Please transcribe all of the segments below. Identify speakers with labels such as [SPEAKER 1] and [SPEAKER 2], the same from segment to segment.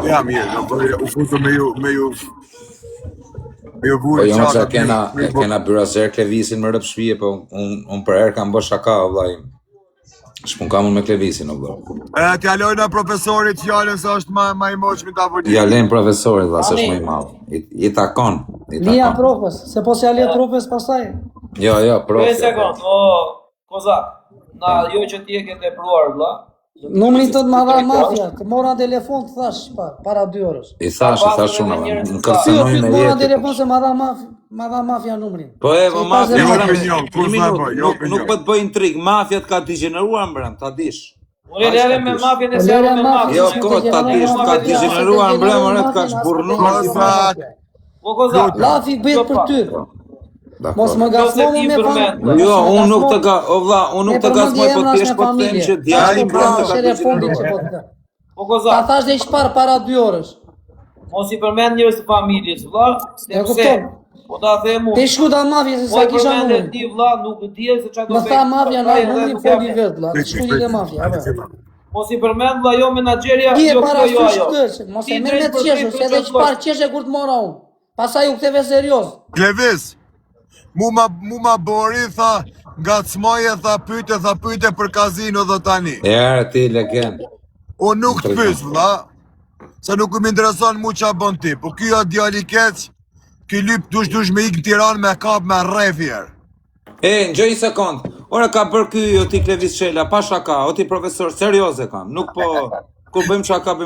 [SPEAKER 1] Ja, mirë, u futu me ju
[SPEAKER 2] Po jo që kena byrazer Klevisin më rëpë shpije, po unë për herë kam bë shaka, vllai. Shpun kam unë me Klevisin, vllai.
[SPEAKER 1] T'ja lojna profesorit fjallën se është ma i moqmi të avolit.
[SPEAKER 2] Ja lejnë profesorit, vlla, se është më i madh. I takon.
[SPEAKER 3] Lija profes, se po s'ja lija profes pastaj.
[SPEAKER 2] Jo, profes.
[SPEAKER 4] Një sekund, Kozak, jo që ti e ke tepruar, vlla.
[SPEAKER 3] Numrin të ma dha mafia, të mora telefon të thash para 2 orësh.
[SPEAKER 2] I thash unë, më kërcenoj me
[SPEAKER 3] mora
[SPEAKER 2] jetë.
[SPEAKER 3] telefon se ma dha mafia numrin.
[SPEAKER 2] Po po mafia,
[SPEAKER 1] nuk
[SPEAKER 2] po të bëj intrig, mafia të ka degeneruar mbrëm, ta dish.
[SPEAKER 4] Ore lere me mafia në sero me mafia.
[SPEAKER 2] Jo, ta dish, ka degeneruar mbrëm, ore të ka zburnuar.
[SPEAKER 4] Po Kozak,
[SPEAKER 3] Lafi bëhet për ty. Mos më gasmoni me familje.
[SPEAKER 2] Jo, unë nuk të gasmoj, po t'jesh po të them që djali mbrëm të ka degeneruar.
[SPEAKER 4] Po Kozak,
[SPEAKER 3] Ta thash dhe i shpar para 2 orësh.
[SPEAKER 4] mos i përmend njerëz të familjes, vlla.
[SPEAKER 3] E kupton?
[SPEAKER 4] Po ta them unë.
[SPEAKER 3] Te shku ta mafia se sa kisha numrin.
[SPEAKER 4] Ti vlla nuk e di se çfarë do
[SPEAKER 3] Më tha mafia na numrin foli vet vlla. Shkuli te mafia, apo.
[SPEAKER 4] Mos i përmend vlla jo menaxheria,
[SPEAKER 3] Ti e
[SPEAKER 4] jo
[SPEAKER 3] para
[SPEAKER 4] jo.
[SPEAKER 3] shkësh, mos e merr me të qeshur, se edhe çfarë qeshe kur të mora unë. Pastaj u ktheve serioz.
[SPEAKER 1] Klevis, mu ma bori, tha, ngacmoje, tha pyte për kazino dhe tani.
[SPEAKER 2] Ti legend.
[SPEAKER 1] Unë nuk të pys, vlla, se nuk më intereson mu qa bon ti, po kjo djali keq, ky lyp dush me ik në Tiranë me kap me rrefjer.
[SPEAKER 2] Gjoj një sekund, ore ka bërë ky o ti Klevis Shela, pa shaka, o ti profesor, serioze kam, nuk po, kur bëjmë shaka,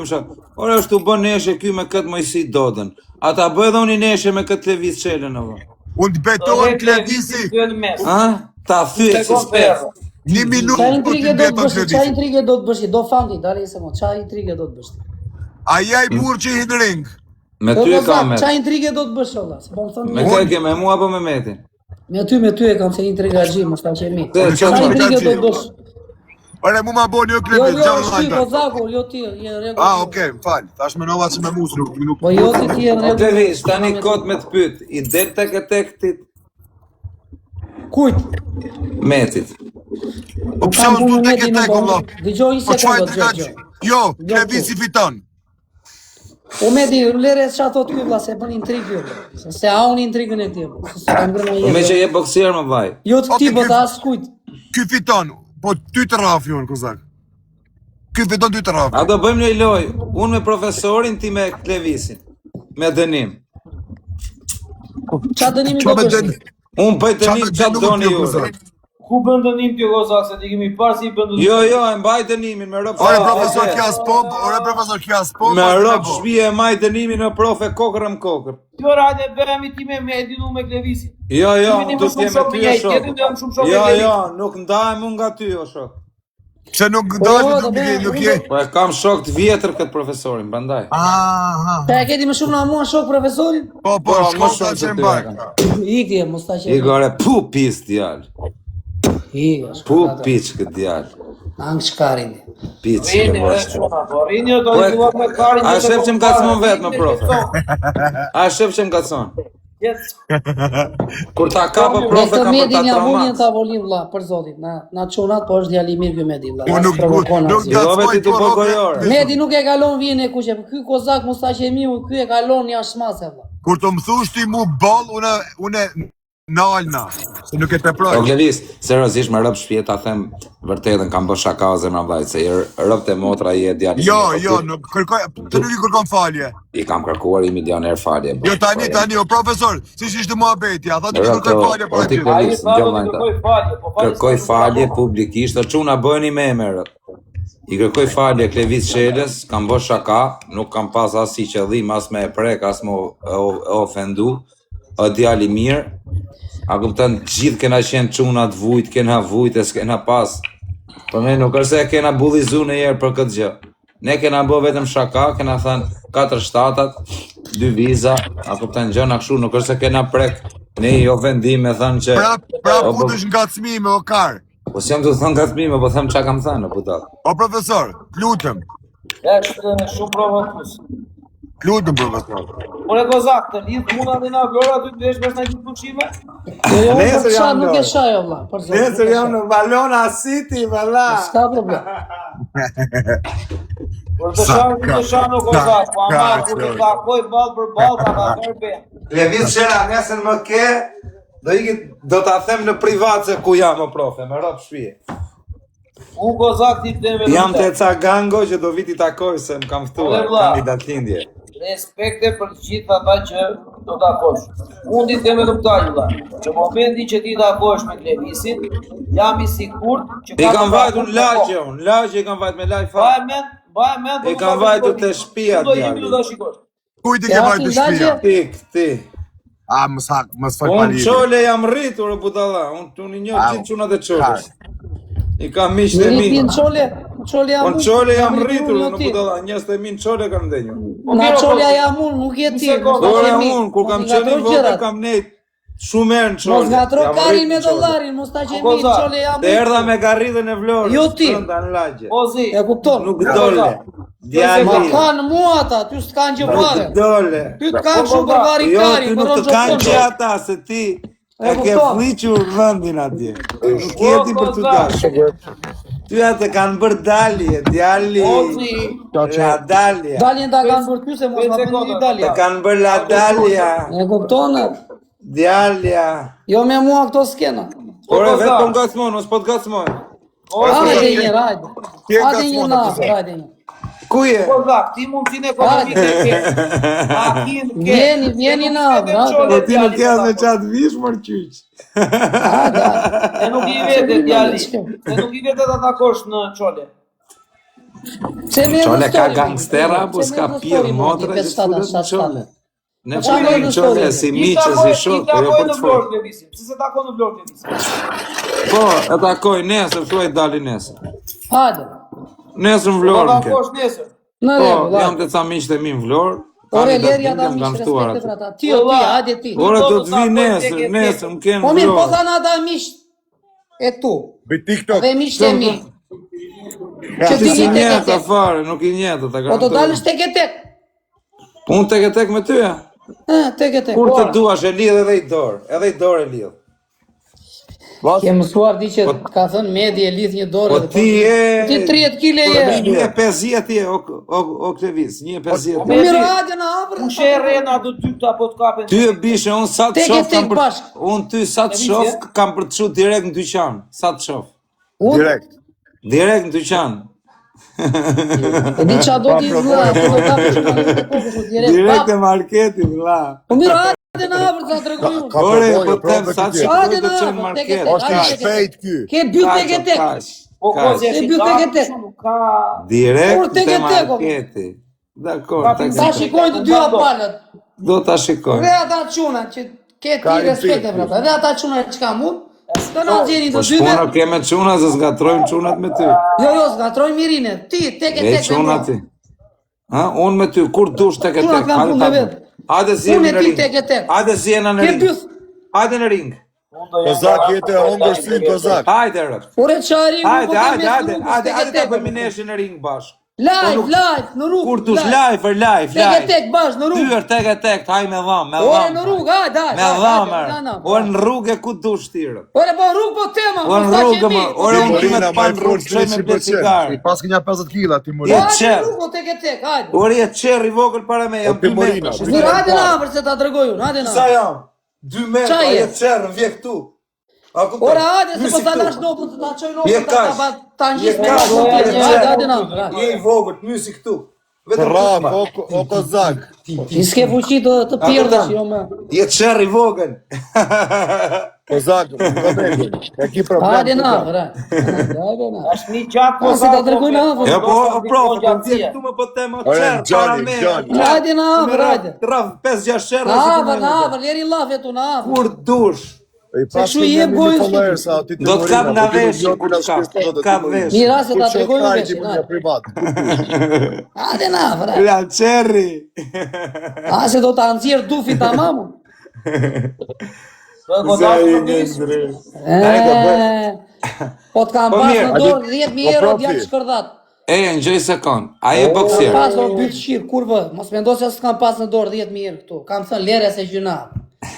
[SPEAKER 2] ore është u bën neshe ky me këtë Mojsi Dodën, a ta bëj dhe unë i neshe me këtë Klevis Shela në vë.
[SPEAKER 1] Unë të betohen Klevisi.
[SPEAKER 2] Ta thyet si spet.
[SPEAKER 1] 1 minutë po të beton Klevisi.
[SPEAKER 3] Qa intrige do të bëshi, do fanti, dali se mo, qa intrige do të bëshi?
[SPEAKER 1] Aja i burë që i hinë ring.
[SPEAKER 2] Me ty e kam me.
[SPEAKER 3] Qa intrige do të bësh, olla?
[SPEAKER 2] Me të ke me mua apo me Metin?
[SPEAKER 3] Me ty e kam se intriga gji, mos ta qemi.
[SPEAKER 2] Qa
[SPEAKER 3] intrige do të bësh?
[SPEAKER 1] Ore, mu ma bo një Klevis,
[SPEAKER 3] Jo, shky, Kozaku, jo ti, je rregull.
[SPEAKER 1] Okej, më falj, tash me nova që me musë, nuk...
[SPEAKER 3] Po jo ti je rregull.
[SPEAKER 2] Klevis, tani kot me të pyt, i del tek e tek ti...
[SPEAKER 3] Kujt?
[SPEAKER 2] Metit.
[SPEAKER 1] Po pëse unë du tek e tek, Allah?
[SPEAKER 3] Dëgjoj një sekundë, Gjergjo.
[SPEAKER 1] Jo, Klevisi fiton.
[SPEAKER 3] O Medi, lere që ato t'ky vla, se bën intrigë jo. Se ha unë intrigën e ti, se kam grëma jetë.
[SPEAKER 2] Me që je boksier më vaj.
[SPEAKER 3] Jo të ti, po të as kujt.
[SPEAKER 1] Ky fiton, po ty të rafi unë, Kozak. Ky fiton ty të rafi.
[SPEAKER 2] A do bëjmë një loj, unë me profesorin, ti me Klevisin. Me dënim.
[SPEAKER 3] Qa dënimi do bësh?
[SPEAKER 2] Unë bëj dënim qatë doni ju.
[SPEAKER 4] Ku bën dënim ti Kozak, se ti kemi parë si bën dënim.
[SPEAKER 2] Jo, e mbaj dënimin me rëpë.
[SPEAKER 1] Ore profesor kjas pop,
[SPEAKER 2] Me rëpë shpije e mbaj dënimin në profe kokërëm kokër.
[SPEAKER 4] Jo, rajde, bëhemi ti me Medin, unë me Klevisin.
[SPEAKER 2] Jo, du t'jem e ty o shok. Jo, nuk ndahem unë nga ty o shok.
[SPEAKER 1] Pse nuk ndahem, nuk je.
[SPEAKER 2] Po e kam shok të vjetër këtë profesorin, bandaj.
[SPEAKER 3] Ta e keti më shumë në mua shok profesorin?
[SPEAKER 1] Po, shko ta që mbaj.
[SPEAKER 3] Ikje, mos ta që.
[SPEAKER 2] Igore, pu pis djallë. Pu piç këtë djallë.
[SPEAKER 3] Angë shkarin.
[SPEAKER 2] Piç këtë vështë.
[SPEAKER 4] Rini do i duat me karin.
[SPEAKER 2] A shep që më kacmon vetë më profe. A shep që më kacmon. Kur ta kapë profe ka për ta
[SPEAKER 3] Medin ja vulli në
[SPEAKER 2] traumat.
[SPEAKER 3] tavolin vlla, për zotit. Na çonat, po është djali mirë ky Medi vlla.
[SPEAKER 1] Nuk
[SPEAKER 2] Jo veti të pogojore.
[SPEAKER 3] Medi nuk e kalon vjen e kuqe, po ky Kozak Mustaqemiu, ky e kalon jashtë shmase vlla.
[SPEAKER 1] Kur të më thush ti mu ball, une nalna, se nuk e të
[SPEAKER 2] O Klevis, seriozisht me rëpë shpje ta them vërtetën kam bë shaka o zemra vllajt, se rëpë të motra je djali.
[SPEAKER 1] Jo, nuk kërkoj, të nuk i kërkon falje.
[SPEAKER 2] I kam kërkuar 1 milioner falje.
[SPEAKER 1] Jo, tani, o profesor, si ishte muhabeti, a tha të kërkoj falje për aty.
[SPEAKER 2] Kërkoj falje publikisht, të çuna bëni me emërët. I kërkoj falje Klevis Shelës, kam bë shaka, nuk kam pas as si qëllim, as me e prek, as me ofendu, o djali mirë. A kupton, gjithë kena qenë çuna të vujt, kena vujt e s'kena pas. Për me nuk është se kena bullizu në jerë për këtë gjë. Ne kena bë vetëm shaka, kena thënë 4 shtatat, 2 viza, a kupton gjëna kështu, nuk është se kena prek ne jo vendime thënë që...
[SPEAKER 1] Pra ku të shngacmime, o kar.
[SPEAKER 2] Po si jam të thënë ngacmime, po them çka kam thënë, putat.
[SPEAKER 1] O profesor, lutëm.
[SPEAKER 4] Është shumë provokus.
[SPEAKER 1] Lutëm, profesor.
[SPEAKER 4] Ore Kozak, të lidh muna dhe na vlora ty të vesh mes na gjithë pushime?
[SPEAKER 3] Jo, nuk e shaj vlla, për zotin.
[SPEAKER 2] Nesër jam në Valona City, valla.
[SPEAKER 3] S'ka problem.
[SPEAKER 4] Kur të shano kozak, po ama kur të takoj ball për ball ka bërë ben.
[SPEAKER 2] Lëviz shera nesër më ke, do ta them në privat se ku jam o profe, me rap shpije.
[SPEAKER 4] Unë kozak ti të me
[SPEAKER 2] Jam të ca gango që do viti takoj se më kam ftuar kandidat lindje.
[SPEAKER 4] Respekte për të gjithë ata që do takosh. Unë ti të me të vlla. Që momenti që ti takosh me Klevisin, jam I sigurt që
[SPEAKER 2] I kam vajtur në lagje, I kam vajtur me laj fat.
[SPEAKER 4] Baje mend.
[SPEAKER 2] I kam vajtur të shtëpia
[SPEAKER 4] djali.
[SPEAKER 1] Kujt I ke vajtur të shtëpia?
[SPEAKER 2] Ti.
[SPEAKER 1] A, mos fal
[SPEAKER 2] Unë
[SPEAKER 1] palitë.
[SPEAKER 2] qole jam rritur, budalla. Unë I njoh gjithë çunat e çolës. I kam miqtë e mi.
[SPEAKER 3] Qole jam
[SPEAKER 2] Unë qole jam rritur, në budalla. Njerëzit e mi në qole kam ndenjur.
[SPEAKER 3] Na qolja jam unë, nuk je ti.
[SPEAKER 2] Ora unë, kur kam qenë I vogël kam nejt shumë herë në qole.
[SPEAKER 3] Mos ngatro karin me dollarin, mos ta qemi qole jam.
[SPEAKER 2] Dhe erdha me garridhën e Vlorës.
[SPEAKER 3] Jo ti.
[SPEAKER 2] Brenda në lagje.
[SPEAKER 4] Ozi.
[SPEAKER 3] E kupton?
[SPEAKER 2] Nuk dole.
[SPEAKER 3] Ma
[SPEAKER 2] Djali.
[SPEAKER 3] kanë mua ata, ty s'kanë gjë pare.
[SPEAKER 2] Nuk dole.
[SPEAKER 3] Ty t'kanë shumë për varin
[SPEAKER 2] Jo,
[SPEAKER 3] karin,
[SPEAKER 2] ty
[SPEAKER 3] për
[SPEAKER 2] nuk të
[SPEAKER 3] ronë
[SPEAKER 2] kanë që
[SPEAKER 3] gjopon.
[SPEAKER 2] ata, se ti e ke
[SPEAKER 3] kupton.
[SPEAKER 2] fliqur vendin atje. Nuk jeti për të dashur. Ty atë kanë bërë dalje, djali. La dalja.
[SPEAKER 3] Daljen ta kanë bërë ty se mos ma bëni një
[SPEAKER 2] Të
[SPEAKER 3] dalja.
[SPEAKER 2] kanë bërë la dalja.
[SPEAKER 3] E kupton?
[SPEAKER 2] Djalja.
[SPEAKER 3] Jo me mua këto skena.
[SPEAKER 2] Ore, vetë po ngacmon, mos po të ngacmon.
[SPEAKER 3] Hajde një, hajde. Hajde një nafë, hajde një.
[SPEAKER 2] Ku je?
[SPEAKER 4] Kozak, ti mund t'in ekonomike ke.
[SPEAKER 3] Vjeni nafë, hajde.
[SPEAKER 2] Po ti nuk ke me qatë vish, mër qyq.
[SPEAKER 4] E nuk I vete djali. E nuk I vete ta takosh në qole.
[SPEAKER 2] Qole ka gangstera, apo s'ka pirë motra që t'fullet në qole. Ne fullin në qole si miqë, si shok, jo për të fort.
[SPEAKER 4] Si se takon në Vlorë Klevisin.
[SPEAKER 2] Po, e takoj nesër, thuaj dali nesër.
[SPEAKER 3] Hajde.
[SPEAKER 2] Nesër në
[SPEAKER 4] Po
[SPEAKER 2] Vlorë në ke.
[SPEAKER 4] takosh nesër.
[SPEAKER 3] Në
[SPEAKER 2] Po,
[SPEAKER 3] rregull,
[SPEAKER 2] jam
[SPEAKER 3] hajde.
[SPEAKER 2] të ca miqët e mi në Vlorë.
[SPEAKER 3] Ore Lerja da
[SPEAKER 2] Kam
[SPEAKER 3] miq
[SPEAKER 2] ftuar
[SPEAKER 3] respekte për
[SPEAKER 2] atë.
[SPEAKER 3] ata. Ti o ti, hajde ti.
[SPEAKER 2] Ore, do të vi nesër më kenë
[SPEAKER 3] Po mirë, po
[SPEAKER 2] Vlorë.
[SPEAKER 3] thanë ata miq e tu.
[SPEAKER 1] Bëj TikTok.
[SPEAKER 3] Dhe miqtë e mi. Që
[SPEAKER 2] Ti
[SPEAKER 3] ti
[SPEAKER 2] si
[SPEAKER 3] një tek e
[SPEAKER 2] njeta
[SPEAKER 3] tek.
[SPEAKER 2] fare, nuk I njeta, ta
[SPEAKER 3] Po do dalësh tek e tek.
[SPEAKER 2] Po unë tek e tek me ty, ja.
[SPEAKER 3] Tek e tek.
[SPEAKER 2] Kur të duash e lidh edhe I dorë, edhe I dorë e lidh.
[SPEAKER 3] Ke mësuar di që ka thënë Medi e lidh një dorë.
[SPEAKER 2] Po
[SPEAKER 3] dhe
[SPEAKER 2] ti je...
[SPEAKER 3] Ti 30 kg je.
[SPEAKER 2] 1.50 je, o Klevis, 1.50
[SPEAKER 3] Po
[SPEAKER 2] je.
[SPEAKER 3] mirë hajde në hapër.
[SPEAKER 4] Unë she rena do ty këta po t'kapen.
[SPEAKER 2] Ty e bishe, unë sa të
[SPEAKER 3] Tek e
[SPEAKER 2] shof kam
[SPEAKER 3] tek
[SPEAKER 2] për...
[SPEAKER 3] bashk.
[SPEAKER 2] Unë ty sa të shof kam për të shu direkt në dyqan. Sa të shof.
[SPEAKER 1] Direkt.
[SPEAKER 2] Direkt në dyqan.
[SPEAKER 3] E di qa do t'i vëlla, po do kapësh në të kokësh u direkt.
[SPEAKER 2] Direkt e marketit, vla.
[SPEAKER 3] Po mirë hajde në hapër ta tregoj unë.
[SPEAKER 1] Ka
[SPEAKER 2] Ore,
[SPEAKER 1] përvojë,
[SPEAKER 2] po tem
[SPEAKER 1] prove
[SPEAKER 2] sa
[SPEAKER 1] këtë
[SPEAKER 2] që
[SPEAKER 1] gjë.
[SPEAKER 3] Hajde
[SPEAKER 2] do të
[SPEAKER 3] në
[SPEAKER 2] qenë
[SPEAKER 3] hapër, tek e
[SPEAKER 2] market.
[SPEAKER 3] tek.
[SPEAKER 1] Është I shpejt ky.
[SPEAKER 3] Ke byt tek e tek.
[SPEAKER 4] Po kozi
[SPEAKER 3] E
[SPEAKER 4] është
[SPEAKER 3] byt tek e tek.
[SPEAKER 4] nuk ka...
[SPEAKER 2] Direkt
[SPEAKER 3] Kur tek
[SPEAKER 2] te
[SPEAKER 3] e tek, o.
[SPEAKER 2] marketi. Dakor,
[SPEAKER 3] Ta shikojnë të dyja palët.
[SPEAKER 2] do ta shikoj.
[SPEAKER 3] Dhe ata çuna që ke ti
[SPEAKER 1] Karin
[SPEAKER 3] respekte
[SPEAKER 1] Pik.
[SPEAKER 3] për ata. Dhe ata çuna që ka mund. Të na gjeni
[SPEAKER 2] Po
[SPEAKER 3] të dyve.
[SPEAKER 2] shpuna ke me çuna se zgatrojmë çunat me ty.
[SPEAKER 3] Jo, zgatroj mirine. Ti tek e
[SPEAKER 2] E
[SPEAKER 3] tek.
[SPEAKER 2] çuna ti. Ha, unë me ty, kur dush tek e
[SPEAKER 3] Çuna
[SPEAKER 2] tek.
[SPEAKER 3] kam punë me vet.
[SPEAKER 2] Hajde si
[SPEAKER 3] Unë
[SPEAKER 2] jemi
[SPEAKER 3] e
[SPEAKER 2] në
[SPEAKER 3] ti
[SPEAKER 2] ring.
[SPEAKER 3] tek e tek.
[SPEAKER 2] Hajde si jena në
[SPEAKER 3] Ke
[SPEAKER 2] ring.
[SPEAKER 3] byth.
[SPEAKER 2] Hajde në ring.
[SPEAKER 1] Kozak jetë hongër sy Kozak.
[SPEAKER 2] Hajde rrët.
[SPEAKER 3] Ore çari.
[SPEAKER 2] Hajde ta bëjmë nesër në ring bashkë.
[SPEAKER 3] Live, në rrugë.
[SPEAKER 2] Kur dush live.
[SPEAKER 3] Tek e tek bash në rrugë.
[SPEAKER 2] Dyër tek e tek, haj me dham, me
[SPEAKER 3] Ore
[SPEAKER 2] dham.
[SPEAKER 3] në rrugë, hajde.
[SPEAKER 2] Me dham. Ore në rrugë ku dush tirë.
[SPEAKER 3] Ore po rrugë po tema.
[SPEAKER 2] Ore në rrugë më. Ore unë
[SPEAKER 1] Timurina,
[SPEAKER 2] kimet pa në rrugë, qoj me ble cigarë.
[SPEAKER 1] I pas kënja 50 kila,
[SPEAKER 2] Je
[SPEAKER 1] Timurina.
[SPEAKER 3] Hajde në
[SPEAKER 2] qerë.
[SPEAKER 3] rrugë po tek e tek, hajde.
[SPEAKER 2] Ore je qerë I vogël para me, jam 2
[SPEAKER 1] Timurina,
[SPEAKER 2] metra.
[SPEAKER 3] Mirë, hajde në hapër se ta tregoj unë, hajde në
[SPEAKER 2] Sa
[SPEAKER 3] hapër.
[SPEAKER 2] jam? 2 metra,
[SPEAKER 3] Qa je?
[SPEAKER 2] je qerë, vje këtu. A kupton?
[SPEAKER 3] Ore hajde se po
[SPEAKER 2] Mysi
[SPEAKER 3] ta
[SPEAKER 2] këtu.
[SPEAKER 3] lash nopën, ta çoj
[SPEAKER 2] Je
[SPEAKER 3] nopën,
[SPEAKER 2] kash.
[SPEAKER 3] ta
[SPEAKER 2] Je
[SPEAKER 3] ngjis me
[SPEAKER 2] kash,
[SPEAKER 3] nopën,
[SPEAKER 2] je
[SPEAKER 3] hajde
[SPEAKER 2] qerë.
[SPEAKER 3] në hapër.
[SPEAKER 2] Je I vogël, mysi këtu. Vetëm
[SPEAKER 1] Rap,
[SPEAKER 2] këtu.
[SPEAKER 1] o Kozak.
[SPEAKER 3] Ti s'ke fuqi të pirdësh, jo më.
[SPEAKER 2] Je qerë I vogël.
[SPEAKER 1] Kozak, e ki problem.
[SPEAKER 3] Hajde në hapër, hajde në hapër.
[SPEAKER 4] Është një qatë
[SPEAKER 3] Po si ta tregoj në hapër.
[SPEAKER 2] Jo po, prof, po ti këtu më po tema
[SPEAKER 1] Ore,
[SPEAKER 2] qerë para
[SPEAKER 1] Gjani,
[SPEAKER 2] me.
[SPEAKER 1] Gjani.
[SPEAKER 3] Hajde në hapër, hajde.
[SPEAKER 2] Raf 5-6 qerë.
[SPEAKER 3] Në hapër, leri llafe tu në hapër.
[SPEAKER 2] Kur dush.
[SPEAKER 1] I pas
[SPEAKER 3] shu
[SPEAKER 1] kënja
[SPEAKER 3] jep
[SPEAKER 1] një
[SPEAKER 3] gojën
[SPEAKER 1] follower
[SPEAKER 3] s'tu.
[SPEAKER 1] sa ti
[SPEAKER 2] Do të kam nga veshin, kur ka vesh.
[SPEAKER 3] Mira se ta tregoj në veshin,
[SPEAKER 1] Timurina
[SPEAKER 3] hajde.
[SPEAKER 1] privat.
[SPEAKER 3] Hajde në hapër, hajde.
[SPEAKER 2] La qerri.
[SPEAKER 3] A se do ta nxjerr dufi tamam. Po të kam
[SPEAKER 2] Po
[SPEAKER 3] pas
[SPEAKER 2] mirë,
[SPEAKER 3] në dorë 10.000 euro
[SPEAKER 1] profi.
[SPEAKER 3] djallë shkërdat.
[SPEAKER 2] E, në gjëj sekund. A je boksier?
[SPEAKER 3] Pas o bytë shqirë, kur vë, mos me ndo se s'kam pas në dorë 10.000 euro këtu. Kam thënë lere se gjuna.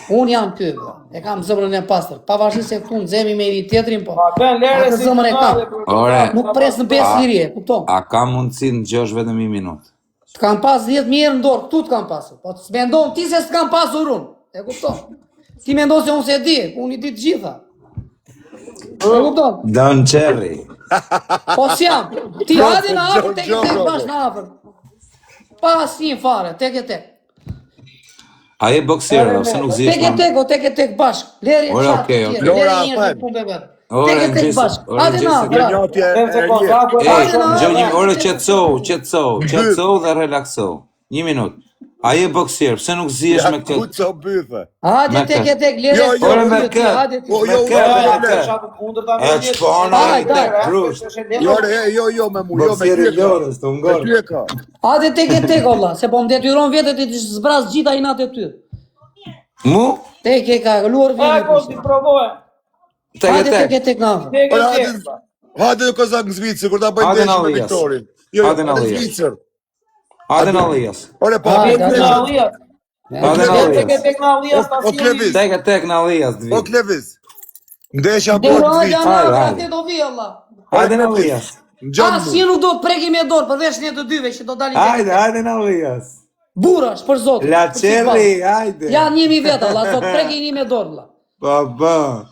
[SPEAKER 3] Unë jam ky, vëlla. E kam zemrën e pastër. Pavarësisht se këtu nxemi me njëri tjetrin, po.
[SPEAKER 4] Pa bën lere
[SPEAKER 3] atë
[SPEAKER 4] si
[SPEAKER 3] zemrën e kam.
[SPEAKER 2] Ore,
[SPEAKER 3] Nuk pres në besë liri, e kupton?
[SPEAKER 2] a ka mundësi në gjosh vetëm 1 minutë?
[SPEAKER 3] Të kam pas 10 herë në dorë, këtu të kam pasur. Po të mendon ti se s'kam pasur unë. E kupton? Ti mendon se unë se di, unë i di të gjitha. E kupton?
[SPEAKER 2] Don Cherry.
[SPEAKER 3] Po s'jam. Ti hadi në afër tek e tek bash në afër. Pa asnjë fare, tek e tek.
[SPEAKER 2] A je boksier, ose nuk zihesh?
[SPEAKER 3] Tek e tek bashk. Leri e
[SPEAKER 2] Ore,
[SPEAKER 3] çfarë?
[SPEAKER 2] okej.
[SPEAKER 1] Lora,
[SPEAKER 3] Leri
[SPEAKER 1] fal.
[SPEAKER 3] punë vet.
[SPEAKER 2] Ore,
[SPEAKER 3] Tek e tek
[SPEAKER 2] Gjesi,
[SPEAKER 3] bashk.
[SPEAKER 2] ore,
[SPEAKER 3] Hadi
[SPEAKER 2] Gjesi,
[SPEAKER 3] na.
[SPEAKER 1] Gjenjotje e
[SPEAKER 2] Gjoni, ore qetësohu dhe relaksohu. 1 minutë. A je boksier, pse nuk zihesh me këtë?
[SPEAKER 1] Kuco bythe.
[SPEAKER 3] Hadi
[SPEAKER 2] Me
[SPEAKER 3] tek e
[SPEAKER 2] kë?
[SPEAKER 3] tek Leri.
[SPEAKER 1] Jo,
[SPEAKER 2] Ore me kë?
[SPEAKER 3] Hadi ti.
[SPEAKER 1] Po,
[SPEAKER 2] Me
[SPEAKER 1] jo,
[SPEAKER 2] kë, me kë? E ç'pona
[SPEAKER 3] Hajde,
[SPEAKER 2] grusht.
[SPEAKER 1] Jo, me mu, jo, me
[SPEAKER 2] Boksieri
[SPEAKER 1] ty e ka.
[SPEAKER 2] Lorës, të
[SPEAKER 1] Me
[SPEAKER 2] ngol.
[SPEAKER 1] ty e ka.
[SPEAKER 3] Hadi tek e tek olla, se po më detyron vetë ti të zbraz gjitha inat e ty.
[SPEAKER 2] Mu?
[SPEAKER 3] Tek e ka luar
[SPEAKER 4] Ai
[SPEAKER 3] vjen.
[SPEAKER 4] po ti provoj.
[SPEAKER 2] Tek e
[SPEAKER 3] Hadi tek e
[SPEAKER 2] tek.
[SPEAKER 3] tek na afër.
[SPEAKER 4] Tek
[SPEAKER 1] Ora,
[SPEAKER 4] e
[SPEAKER 1] hadi,
[SPEAKER 4] tek.
[SPEAKER 1] hadi në kozak në Zvicër, kur ta bëjmë
[SPEAKER 2] Hadi në
[SPEAKER 1] ndeshje me
[SPEAKER 2] Allias.
[SPEAKER 1] Viktorin. Jo,
[SPEAKER 2] Hadi në
[SPEAKER 1] hadi në
[SPEAKER 2] Allias.
[SPEAKER 1] Zvicër.
[SPEAKER 2] Hadi në Allias.
[SPEAKER 1] Ore, pa,
[SPEAKER 3] Hajde,
[SPEAKER 1] po
[SPEAKER 3] hajde.
[SPEAKER 1] Kleviz.
[SPEAKER 4] Allias.
[SPEAKER 2] Hadi në
[SPEAKER 4] Tek e
[SPEAKER 2] Allias.
[SPEAKER 4] tek në Allias ta
[SPEAKER 1] O Kleviz.
[SPEAKER 2] Tek e tek në Allias të
[SPEAKER 1] O
[SPEAKER 2] vi.
[SPEAKER 1] Kleviz. Ndeshja
[SPEAKER 3] Dhe
[SPEAKER 1] bëhet në
[SPEAKER 3] roja
[SPEAKER 1] Zvicër.
[SPEAKER 3] na
[SPEAKER 2] Hajde,
[SPEAKER 3] afër,
[SPEAKER 2] hajde.
[SPEAKER 3] atë do vi olla.
[SPEAKER 2] Hadi në Allias.
[SPEAKER 1] Në gjanë mu.
[SPEAKER 3] Asnjë nuk do të preki me dorë përveç ne të dyve që do dalin tek.
[SPEAKER 2] Hajde, hajde në Allias.
[SPEAKER 3] Burrash për zotin.
[SPEAKER 2] La
[SPEAKER 3] për
[SPEAKER 2] Cherry,
[SPEAKER 3] futboll.
[SPEAKER 2] hajde.
[SPEAKER 3] Janë 1000 veta, valla, sot preki një me dorë, valla.
[SPEAKER 2] Baba.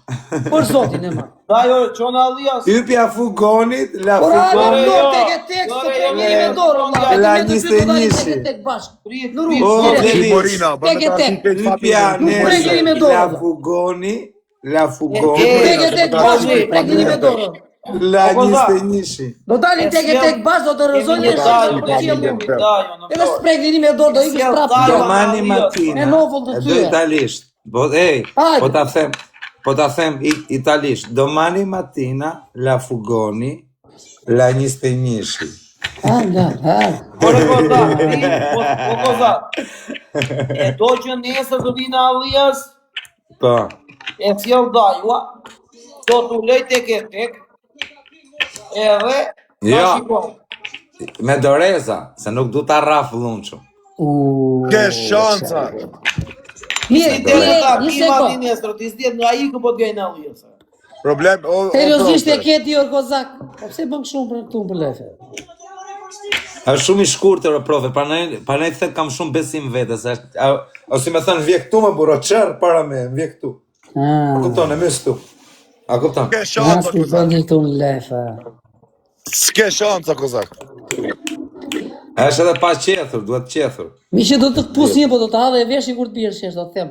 [SPEAKER 3] Për zotin e ma.
[SPEAKER 4] Dajo çon Allias.
[SPEAKER 2] Hypja fugonit, la
[SPEAKER 3] Por hajde
[SPEAKER 2] fugonit.
[SPEAKER 3] do
[SPEAKER 4] jo.
[SPEAKER 3] tek e tek, sot
[SPEAKER 4] Ore,
[SPEAKER 3] preki
[SPEAKER 4] jo,
[SPEAKER 3] një me dorë, valla.
[SPEAKER 2] La
[SPEAKER 3] Vetëm ne të dy do dalim
[SPEAKER 2] 21.
[SPEAKER 3] tek e tek bashkë.
[SPEAKER 4] Prit,
[SPEAKER 3] Në
[SPEAKER 4] prit.
[SPEAKER 3] rrugë.
[SPEAKER 2] O,
[SPEAKER 3] direkt.
[SPEAKER 2] Kleviz.
[SPEAKER 1] Morina,
[SPEAKER 3] Tek e
[SPEAKER 1] bëhet ta
[SPEAKER 3] tek.
[SPEAKER 1] si tek
[SPEAKER 2] Hypja
[SPEAKER 1] familje.
[SPEAKER 3] Nuk preki një me
[SPEAKER 2] nesër,
[SPEAKER 3] dorë.
[SPEAKER 2] la fugoni, la
[SPEAKER 3] Tek
[SPEAKER 2] fugoni,
[SPEAKER 3] e tek bashkë, preki një me dorë.
[SPEAKER 2] la
[SPEAKER 4] Po, koza.
[SPEAKER 2] 21.
[SPEAKER 3] Do dalin tek e tek bashkë, do të rrëzojnë
[SPEAKER 4] Kemi
[SPEAKER 3] e
[SPEAKER 4] një
[SPEAKER 3] shqipë
[SPEAKER 4] dajo,
[SPEAKER 3] për qiellë.
[SPEAKER 4] kemi një dajo në
[SPEAKER 3] Edhe
[SPEAKER 4] dorë.
[SPEAKER 3] spreki një me dorë, do ikës
[SPEAKER 4] Sjell
[SPEAKER 3] prapë.
[SPEAKER 4] dajo.
[SPEAKER 2] Domani
[SPEAKER 3] Me
[SPEAKER 2] matina.
[SPEAKER 3] novull të
[SPEAKER 2] E do
[SPEAKER 3] tyre.
[SPEAKER 2] italisht.
[SPEAKER 3] Hajde.
[SPEAKER 2] Po ta them italisht. Domani mattina la fugoni, la 21.
[SPEAKER 3] Hajde, hajde.
[SPEAKER 4] Ore koza, po koza. E do që nesër do vinë Allias,
[SPEAKER 2] Po.
[SPEAKER 4] e sjell dajua, do t'u lej tek e tek, edhe
[SPEAKER 2] Jo.
[SPEAKER 4] ta shikoj.
[SPEAKER 2] Me doreza, se nuk du ta rraf lunçu.
[SPEAKER 1] Ke shanca.
[SPEAKER 3] Mirë,
[SPEAKER 4] Ti deri ta
[SPEAKER 3] një
[SPEAKER 4] kima ti
[SPEAKER 3] sekond.
[SPEAKER 4] nesër, ti s'diet nga ai ku po të gajnë Allias.
[SPEAKER 1] Problem, o
[SPEAKER 3] Seriozisht e
[SPEAKER 1] profe.
[SPEAKER 3] ke ti Orkozak. Po pse bën kështu për këtu për lefe?
[SPEAKER 2] Është shumë i shkurtër o profe, panaj the kam shumë besim vete, se ose më thënë vje këtu më burro çer para me, vje këtu.
[SPEAKER 3] Ah.
[SPEAKER 2] Kupton, e mes këtu. A kupton?
[SPEAKER 1] Ke
[SPEAKER 3] Ja
[SPEAKER 1] shanca,
[SPEAKER 3] s'ku
[SPEAKER 1] kozak.
[SPEAKER 3] bën këtu në lefe.
[SPEAKER 1] S'ke shanca, kozak.
[SPEAKER 2] Është edhe pa qethur, duhet qethur.
[SPEAKER 3] Mi që do të të pus një, po do të hadhe e veshin kur të bjerë shesh, do të them.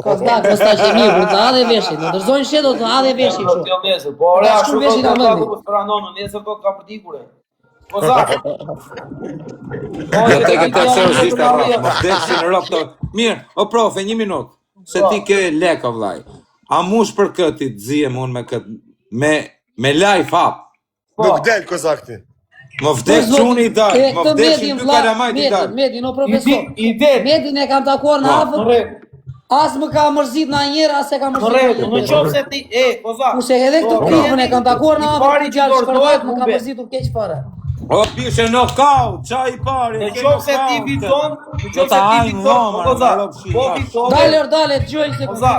[SPEAKER 3] Kozak, mos ta që mirë, kur të hadhe e veshin. Do të rëzojnë shesh, do të hadhe e veshin
[SPEAKER 4] Po
[SPEAKER 3] shumë.
[SPEAKER 4] jo nesër, po ore
[SPEAKER 3] Ja,
[SPEAKER 4] ashtu
[SPEAKER 3] shku
[SPEAKER 4] do
[SPEAKER 3] veshin
[SPEAKER 4] të
[SPEAKER 3] nga
[SPEAKER 4] ka
[SPEAKER 3] mendi.
[SPEAKER 4] ku stranonë, nesër do të ka përdikure. Koza.
[SPEAKER 2] Jo tek e tek seriozisht e rraf, më vdesin në rrok këto. Mirë, o profe, 1 minutë. Se ti ke lek o vllai. A mush për këtë të zihem unë me këtë me live hap.
[SPEAKER 1] Nuk del, kozak ti.
[SPEAKER 2] Më vdes çuni i dal, më vdesin dy kalamajt i dal.
[SPEAKER 3] Medin, o profesor.
[SPEAKER 4] I det.
[SPEAKER 3] Medin e kam takuar në
[SPEAKER 4] Në
[SPEAKER 3] afër,
[SPEAKER 4] rregull.
[SPEAKER 3] as më ka mërzit në njerë, as e ka
[SPEAKER 4] Në
[SPEAKER 3] mërzit
[SPEAKER 4] rregull, në qoftë se ti, koza.
[SPEAKER 3] Kurse edhe këtë
[SPEAKER 4] Po,
[SPEAKER 3] klipën e kam takuar në
[SPEAKER 4] i
[SPEAKER 3] afër,
[SPEAKER 4] pari
[SPEAKER 3] për
[SPEAKER 4] që
[SPEAKER 3] gjallë
[SPEAKER 4] dorëzohet,
[SPEAKER 3] shkërvajt, më ka
[SPEAKER 4] humbe.
[SPEAKER 3] mërzitur keq fare.
[SPEAKER 2] O pishe knockout, qa i pari.
[SPEAKER 4] Në qoftë se ti fiton, në qoftë se ti fiton, koza. Po fitove,
[SPEAKER 3] Dale, gjojnë se
[SPEAKER 4] koza.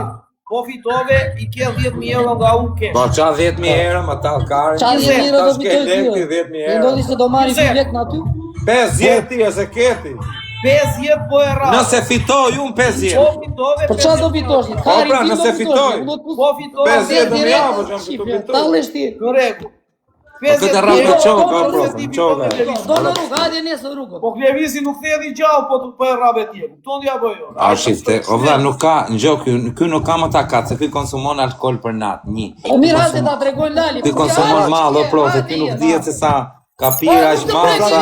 [SPEAKER 4] Po fitove, i ke 10.000 euro nga unë kesh.
[SPEAKER 2] Po qa 10.000 euro, më ta kari.
[SPEAKER 3] Qa 10.000 euro do
[SPEAKER 2] Tash ke
[SPEAKER 3] fitoj
[SPEAKER 2] lekti
[SPEAKER 3] ty.
[SPEAKER 2] 10.000
[SPEAKER 3] E
[SPEAKER 2] euro.
[SPEAKER 3] ndodhi se do marri
[SPEAKER 4] Nëse-
[SPEAKER 3] 2 lek në aty?
[SPEAKER 2] 50 ti e se keti.
[SPEAKER 4] 50 po e rrasë.
[SPEAKER 2] Nëse fitoj unë
[SPEAKER 4] Po
[SPEAKER 2] 50.
[SPEAKER 4] fitove,
[SPEAKER 3] Për qa do fitosh? Kari
[SPEAKER 2] pra,
[SPEAKER 3] vin do
[SPEAKER 2] nëse fitoj.
[SPEAKER 4] Po fitove,
[SPEAKER 2] 50 do më
[SPEAKER 3] direkt,
[SPEAKER 2] japësh, jam
[SPEAKER 3] shifje,
[SPEAKER 2] këtu fitoj.
[SPEAKER 3] tallesh ti.
[SPEAKER 4] në rregull.
[SPEAKER 2] këtë rraf me qoka, profe, me qoka.
[SPEAKER 3] Do në rrugë, hajde nesër në rrugë.
[SPEAKER 4] Po Klevisi nuk thedhi gjallë, po e rrabe tjetër. Tonë ja bëjo.
[SPEAKER 2] A shifte, o vlla nuk ka, ngjo ky nuk ka më ta katë, se ky konsumon alkool për natë, një.
[SPEAKER 3] O mirë hajde ta tregojnë Lali.
[SPEAKER 2] Ky konsumon mall, o profe, ky nuk dihet se sa ka pirë aq mall sa.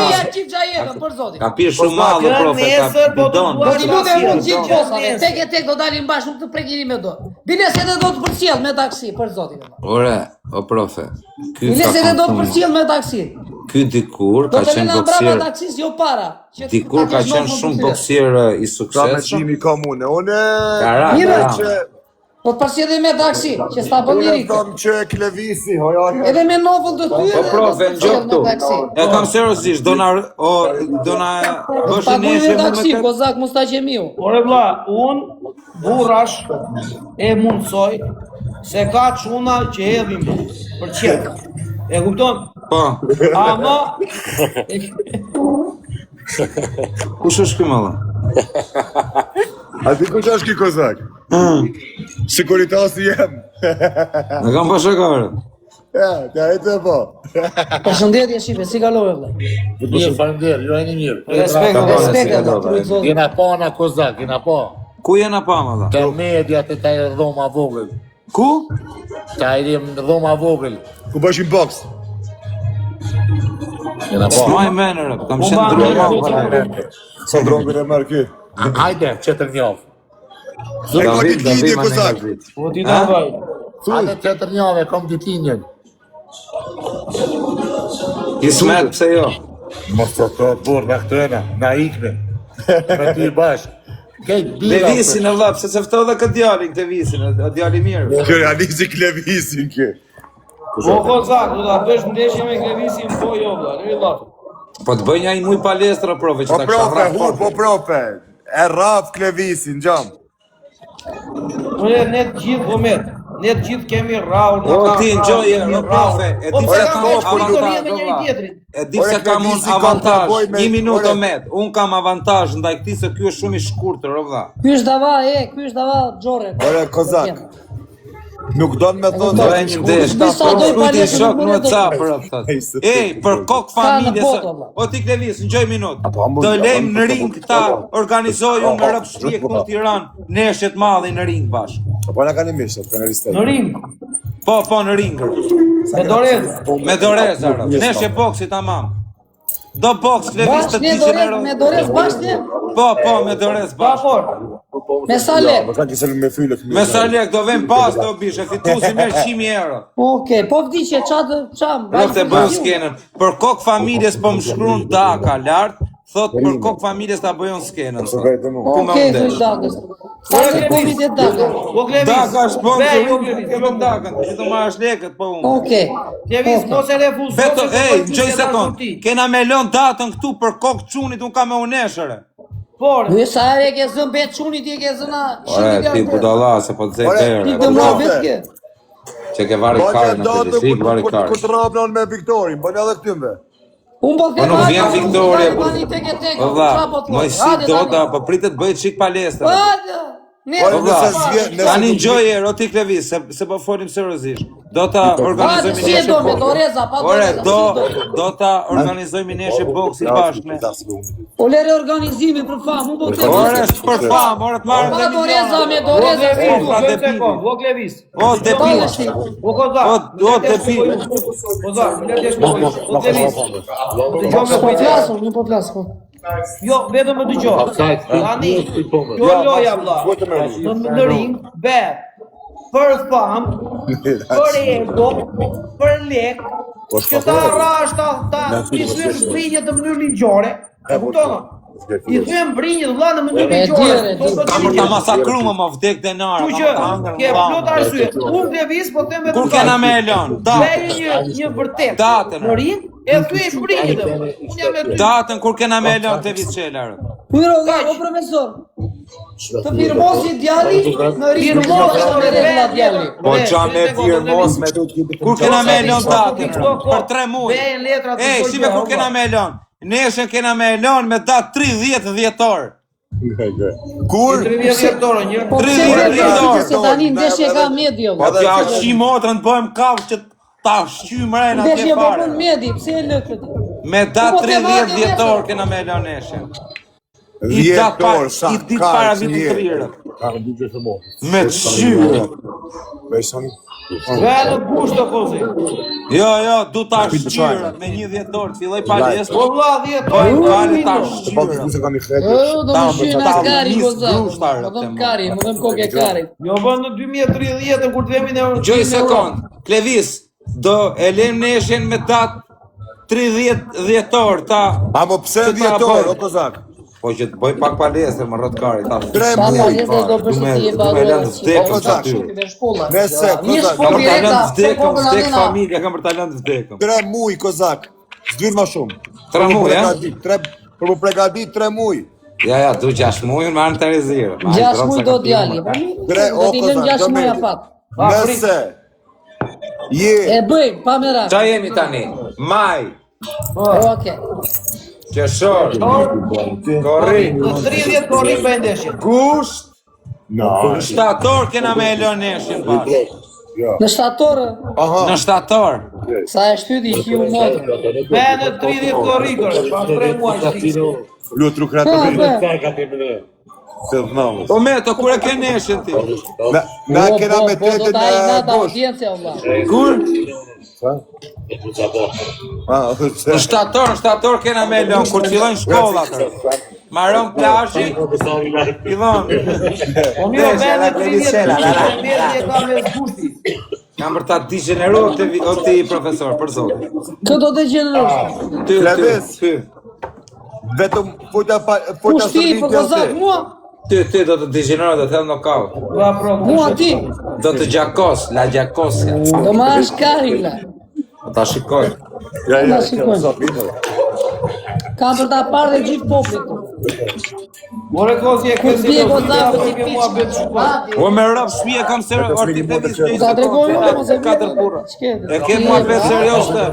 [SPEAKER 3] Për zotin.
[SPEAKER 2] Ka pirë shumë mall, o profe, ka bidon.
[SPEAKER 3] Po ti lutem unë gjithë
[SPEAKER 4] Bidon.
[SPEAKER 3] posave. Tek e tek do dalin bashkë, nuk të prekini me dorë. Biles edhe do të përcjell me taksi, për zotin.
[SPEAKER 2] Ore, o profe, ky
[SPEAKER 3] Biles edhe do të
[SPEAKER 2] ka
[SPEAKER 3] përcjell me taksi.
[SPEAKER 2] Ky dikur
[SPEAKER 3] Do
[SPEAKER 2] ka
[SPEAKER 3] të
[SPEAKER 2] qenë
[SPEAKER 3] lëna brava
[SPEAKER 2] boksier.
[SPEAKER 3] taksis, jo para. që
[SPEAKER 2] Dikur
[SPEAKER 3] ta
[SPEAKER 2] ka
[SPEAKER 3] kesh
[SPEAKER 2] qenë
[SPEAKER 3] normën
[SPEAKER 2] shumë
[SPEAKER 3] të
[SPEAKER 2] boksier i
[SPEAKER 1] Ka me
[SPEAKER 2] suksesshëm.
[SPEAKER 1] qimi komune. Une...
[SPEAKER 2] Kara,
[SPEAKER 3] Mira,
[SPEAKER 2] kara.
[SPEAKER 1] që
[SPEAKER 3] Po të përsi me taksi, që s'ta bën
[SPEAKER 1] Unë
[SPEAKER 3] njëri.
[SPEAKER 1] thom që e klevisi, hoja.
[SPEAKER 3] Edhe me novën të ty.
[SPEAKER 2] Po profe, në gjop tu. E kam seriozisht, do na bësh
[SPEAKER 3] Ta
[SPEAKER 2] nesër
[SPEAKER 3] bujë
[SPEAKER 2] me
[SPEAKER 3] taksi,
[SPEAKER 2] këtë.
[SPEAKER 3] Kozak mos ta qemiu.
[SPEAKER 4] Ore vlla, unë burrash e mundsoj se ka çuna që hedhin për qek. E kupton?
[SPEAKER 2] Po.
[SPEAKER 4] Ama
[SPEAKER 2] Kush është ky malla?
[SPEAKER 1] A ti kush është ki kozak? Sekuritasi jem.
[SPEAKER 2] Në kam bashkëkarë.
[SPEAKER 1] Ja, ta e të po.
[SPEAKER 3] Përshëndetje Shqipe, si kalove vëlla?
[SPEAKER 5] Mirë, faleminderit, ju jeni mirë.
[SPEAKER 3] Respekt ato, trujt zot.
[SPEAKER 5] Jena pa na kozak, jena pa.
[SPEAKER 2] Ku jena pa malla?
[SPEAKER 5] Te media te taj dhoma vogël.
[SPEAKER 2] Ku?
[SPEAKER 5] Ta i dhoma vogël.
[SPEAKER 1] Ku bëshim box?
[SPEAKER 5] Jena
[SPEAKER 2] Smaj
[SPEAKER 5] pa.
[SPEAKER 2] menër, kam qenë drejt.
[SPEAKER 1] Sa drombin e merë ki?
[SPEAKER 5] Hajde, qëtër njavë.
[SPEAKER 1] E ka ditë lidhje kozak.
[SPEAKER 4] po ti ta vaj.
[SPEAKER 5] Hajde qëtër njavë, kom ditinjen.
[SPEAKER 2] Ismet, pse jo?
[SPEAKER 5] Mos të burë në këtëna, na ikme. Me ty bashkë. Kejt bira.
[SPEAKER 2] Levisin e vlla, pse se fto dhe këtë djalin këtë visin, o djali mirë.
[SPEAKER 1] Kjo realizi klevisin kjo.
[SPEAKER 4] Po kozak, do ta bësh ndeshje me Klevisin, po jo vlla, lëri vllatë.
[SPEAKER 2] Po të bëj një muj palestra profe që
[SPEAKER 1] Po
[SPEAKER 2] ta
[SPEAKER 1] profe,
[SPEAKER 2] kësha
[SPEAKER 1] hu, po profe. E raf klevisin, gjam.
[SPEAKER 4] Ore ne të gjithë vëmet, ne të gjithë kemi rraur.
[SPEAKER 2] O ti ngjoje, o profe, e di se kam
[SPEAKER 4] avantazh me njëri
[SPEAKER 2] avantazh.
[SPEAKER 4] tjetrin.
[SPEAKER 2] E di se kam un avantazh. Një minutë met. Un kam avantazh ndaj këtij se ky është shumë i shkurtër, o vlla.
[SPEAKER 3] Ky është dava, ky është dava xhore.
[SPEAKER 1] Ore, kozak. Nuk do në me thonë
[SPEAKER 2] Do e një desh, ta
[SPEAKER 3] Disa doj
[SPEAKER 2] fruti
[SPEAKER 3] palestra,
[SPEAKER 2] shok
[SPEAKER 3] nuk
[SPEAKER 2] në
[SPEAKER 3] do të
[SPEAKER 2] WhatsApp
[SPEAKER 3] thotë.
[SPEAKER 2] për atë. Ej, për kok familjes.
[SPEAKER 3] botë, valla.
[SPEAKER 2] O ti Klevis, ngjoj minutë.
[SPEAKER 1] Apo, ambull,
[SPEAKER 2] Do lejm
[SPEAKER 1] ambull,
[SPEAKER 2] në ring ta organizojmë në rrëpshtie këtu në Tiranë, neshje të madhe në ring bash.
[SPEAKER 1] Po na kanë mishë, kanë ristet.
[SPEAKER 4] Në ring,
[SPEAKER 2] Po në ring.
[SPEAKER 4] me dorez.
[SPEAKER 2] Me dorez ara. Neshje boksi tamam. Do boks Klevis të
[SPEAKER 3] Bashkë ne
[SPEAKER 2] digjë
[SPEAKER 3] me dorez bashkë.
[SPEAKER 2] Po, me dorez
[SPEAKER 4] Pa
[SPEAKER 2] bash.
[SPEAKER 4] por.
[SPEAKER 3] Me sa lek.
[SPEAKER 1] Më kanë kisë me fyllë këmi.
[SPEAKER 2] Me sa lek do vem pas do bishe, fituesi merr 100 euro.
[SPEAKER 3] Okej, po vdiqe çam.
[SPEAKER 2] Nuk të bëjë skenën. Për kok familjes po më shkruan daka lart, thot për kok familjes ta bëjon skenën.
[SPEAKER 1] Së vete mu.
[SPEAKER 2] Ku më
[SPEAKER 3] Okej,
[SPEAKER 2] ndesh?
[SPEAKER 3] thuj dakës. Sa se komit e dakës.
[SPEAKER 4] O Klevis.
[SPEAKER 2] Daka është po
[SPEAKER 4] Vej, o
[SPEAKER 2] në
[SPEAKER 4] Klevis.
[SPEAKER 2] ke bën dakën, ti do marrësh lekët po unë.
[SPEAKER 3] Okej.
[SPEAKER 4] Klevis, mos e refuzoj.
[SPEAKER 2] Beto, gjoj sekond. Kena me lën datën këtu për kok çunit, un kam me uneshëre.
[SPEAKER 4] Por,
[SPEAKER 3] Ju sa herë ke zën bet çunit ti ke zëna.
[SPEAKER 2] Ore, ti budalla se po të zej
[SPEAKER 1] Ore,
[SPEAKER 3] Ti
[SPEAKER 2] derë.
[SPEAKER 3] do mua vet ke.
[SPEAKER 2] Që ke vari karë në televisik, vari
[SPEAKER 1] Ku
[SPEAKER 2] karë.
[SPEAKER 1] të rabnon me Viktorin, bën edhe këtymve.
[SPEAKER 3] Un po
[SPEAKER 2] Po nuk vjen Viktoria, po. Po vlla,
[SPEAKER 3] Po
[SPEAKER 2] moj si do ta, po pritet bëhet çik palestra.
[SPEAKER 3] Ne
[SPEAKER 1] Ore,
[SPEAKER 2] Po vlla,
[SPEAKER 1] nëse zgjen,
[SPEAKER 2] tani ngjoje o ti Klevis, se po folim seriozisht. Do ta organizojmë
[SPEAKER 3] si
[SPEAKER 2] neshje
[SPEAKER 3] do me
[SPEAKER 2] boksi.
[SPEAKER 3] doreza, pa
[SPEAKER 2] Ore,
[SPEAKER 3] doreza.
[SPEAKER 2] do ta organizojmë neshje boksi bashkë me.
[SPEAKER 3] O lere organizimi për famë, un po të.
[SPEAKER 2] Ore, është për famë, ore të marrë
[SPEAKER 3] Pa
[SPEAKER 2] dhe
[SPEAKER 3] doreza me
[SPEAKER 2] miliona.
[SPEAKER 4] o
[SPEAKER 3] doreza.
[SPEAKER 4] Klevis,
[SPEAKER 2] pra,
[SPEAKER 4] gjoj
[SPEAKER 2] debil.
[SPEAKER 4] sekond, o Klevis.
[SPEAKER 2] O, debil.
[SPEAKER 4] O kozak.
[SPEAKER 2] O, debil.
[SPEAKER 4] Kozak, më le të shkoj. O Klevis. Dëgjoj me
[SPEAKER 3] Po
[SPEAKER 4] kujdes.
[SPEAKER 3] flasun, nuk po flas. Po.
[SPEAKER 4] Jo, vetëm më dëgjoj. Tani, kjo loja vlla. Në ring, bet. Për fam, për ego, për lek, që ta rash ta i thyen brinjët në mënyrë ligjore, e kupton? I thyen brinjët vlla në mënyrë ligjore.
[SPEAKER 2] Ta për ta masakrumë më vdek denarë.
[SPEAKER 4] Kështu që ke plot arsye. Unë Klevis po them vetëm.
[SPEAKER 2] Kur kena me elon?
[SPEAKER 4] Bëj një vërtet.
[SPEAKER 2] Datën.
[SPEAKER 4] Në ring, e thyen brinjët. Unë jam me ty.
[SPEAKER 2] Datën kur kena me elon të visqelarë.
[SPEAKER 3] Kujro, o profesor. Të firmosi djali në ring me regla djali.
[SPEAKER 2] Po qa me firmos me kur kena me elon datën? Për 3 muaj.
[SPEAKER 4] Vejnë letrat të
[SPEAKER 2] Ej, shime kur kena me elon? Neshen kena me elon me datë 30 dhjetor.
[SPEAKER 1] Kur?
[SPEAKER 4] 30 dhjetorë një.
[SPEAKER 3] Po
[SPEAKER 2] 30
[SPEAKER 3] pse
[SPEAKER 2] vjetor.
[SPEAKER 3] se tani ndeshje ka medio.
[SPEAKER 2] Po t'ja shimotrën bëjmë kavë që ta shqym rena
[SPEAKER 3] Ndeshje
[SPEAKER 2] tje
[SPEAKER 3] po
[SPEAKER 2] fare.
[SPEAKER 3] pun medi, pse e lë këtë?
[SPEAKER 2] Me datë 30 dhjetor kena me elon neshen. I ditë para vitit të rirë. Me qyre.
[SPEAKER 4] Vëllë bush të kozi.
[SPEAKER 2] Jo, du ta shqyrë me 1 dhjetor, të filloj palestë.
[SPEAKER 4] Po vlla 10
[SPEAKER 2] Po i pale ta
[SPEAKER 1] Po
[SPEAKER 2] shqyrë.
[SPEAKER 1] se kanë i
[SPEAKER 3] Do
[SPEAKER 1] hretë.
[SPEAKER 3] më shyn
[SPEAKER 2] ta
[SPEAKER 3] askari
[SPEAKER 2] nis
[SPEAKER 3] goza.
[SPEAKER 2] grushtarë
[SPEAKER 3] Do
[SPEAKER 2] te
[SPEAKER 3] dëm
[SPEAKER 2] mo.
[SPEAKER 3] kari, do dëm kokë kari.
[SPEAKER 4] Jo bën në 2030 kur të vemi në
[SPEAKER 2] Gjoj sekund, Klevis, do e lem neshen me datë 30 dhjetor, ta...
[SPEAKER 1] A mo pse
[SPEAKER 2] Që ta
[SPEAKER 1] dhjetor,
[SPEAKER 2] bëjmë?
[SPEAKER 1] o kozak?
[SPEAKER 2] Po që të bëj pak palestër më rrotkari, ta.
[SPEAKER 1] Tre
[SPEAKER 3] Pa
[SPEAKER 1] muj.
[SPEAKER 3] palestër do bësh të je
[SPEAKER 2] Do me lënë të vdekëm
[SPEAKER 1] Kozak.
[SPEAKER 2] aty.
[SPEAKER 1] Nëse,
[SPEAKER 3] Mirë
[SPEAKER 1] Kozak,
[SPEAKER 2] Kam për
[SPEAKER 3] shpo
[SPEAKER 2] ta lënë
[SPEAKER 3] direta,
[SPEAKER 2] të vdekëm,
[SPEAKER 3] po
[SPEAKER 2] vdek familja, kam për ta lënë të vdekëm.
[SPEAKER 1] 3 muj, Kozak. S'dyn ma shumë.
[SPEAKER 2] 3 muj, ja?
[SPEAKER 1] Për mu pregadit 3 muj.
[SPEAKER 2] Ja, du 6 mujën me anë të rezirë.
[SPEAKER 3] 6 muj do djali. Do t'i lëm 6 muj afat.
[SPEAKER 1] Nëse je
[SPEAKER 3] E bëjmë, pa me rak.
[SPEAKER 2] Qa jemi tani? Maj,
[SPEAKER 3] Oke.
[SPEAKER 2] qeshor, korrik,
[SPEAKER 4] 30 korrik për ndeshje.
[SPEAKER 2] gusht,
[SPEAKER 1] no.
[SPEAKER 2] në shtator kena me e lënë neshin bashkë.
[SPEAKER 3] Në shtatorë,
[SPEAKER 1] Aha.
[SPEAKER 2] Në shtator.
[SPEAKER 3] sa e shtyti që ju modë.
[SPEAKER 4] Me në 30 korrikër, pas 3 muaj shtikë.
[SPEAKER 1] Lutru
[SPEAKER 3] Ha,
[SPEAKER 1] kretë
[SPEAKER 3] be.
[SPEAKER 1] Se dhënavës.
[SPEAKER 2] Po me, të kur e ke neshin ti?
[SPEAKER 1] Na kena me
[SPEAKER 3] Do
[SPEAKER 1] tretën
[SPEAKER 3] t'a i nata
[SPEAKER 1] bosh.
[SPEAKER 3] audiencia, valla.
[SPEAKER 2] Kur?
[SPEAKER 1] Në
[SPEAKER 2] Në shtator kena me lënë, kur fillojnë shkollat. Maron plazhi, fillon.
[SPEAKER 4] Po mirë, me në 30 korrikër ka me zgushti.
[SPEAKER 2] Kam për ta degeneru o ti profesor, për zotin.
[SPEAKER 3] Kë do të gjenerosh?
[SPEAKER 2] Ty,
[SPEAKER 1] Levis.
[SPEAKER 2] ty,
[SPEAKER 1] Vetëm futa
[SPEAKER 3] Kush ti, për kozak, mua?
[SPEAKER 2] ty do të degeneru, do të hedhë nokaut.
[SPEAKER 4] Va pro.
[SPEAKER 3] Mua ti.
[SPEAKER 2] Do të gjakos, la gjakosja.
[SPEAKER 3] Do ma është karila.
[SPEAKER 2] Ta shikoj.
[SPEAKER 3] Ta shikojmë. Kam për ta parë dhe gjithë poplit.
[SPEAKER 4] More kozi e
[SPEAKER 3] Kur
[SPEAKER 4] kësi
[SPEAKER 3] bje
[SPEAKER 4] do
[SPEAKER 3] kozak,
[SPEAKER 4] të
[SPEAKER 3] ti
[SPEAKER 4] ke mua betë shkuar.
[SPEAKER 2] O me rrëp shpije kam se ortipedis në
[SPEAKER 3] Ta tregoj unë, mos e
[SPEAKER 2] katër burra.
[SPEAKER 3] Ç'ke?
[SPEAKER 2] E ke mua për serios të.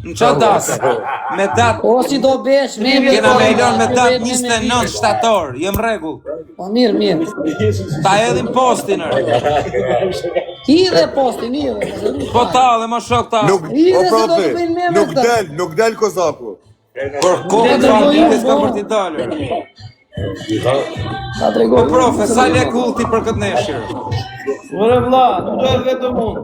[SPEAKER 2] Në qa datë? Me datë,
[SPEAKER 3] O si do besh, me
[SPEAKER 2] kena me ilon me datë 29 shtator, jem regull.
[SPEAKER 3] Po mirë.
[SPEAKER 2] Ta edhim postin
[SPEAKER 3] Ti dhe postin, i dhe.
[SPEAKER 2] Po ta dhe ma shok ta.
[SPEAKER 1] Nuk,
[SPEAKER 3] I
[SPEAKER 1] o
[SPEAKER 3] dhe se do
[SPEAKER 1] profi,
[SPEAKER 3] të bëjnë me vetë.
[SPEAKER 1] nuk del kozaku.
[SPEAKER 2] Për kohë të familjes ka për t'i dalër.
[SPEAKER 3] Ta
[SPEAKER 2] Po
[SPEAKER 3] tregoj.
[SPEAKER 2] profe, sa le kulti për këtë neshirë?
[SPEAKER 4] More vlla, nuk do e vetëm unë.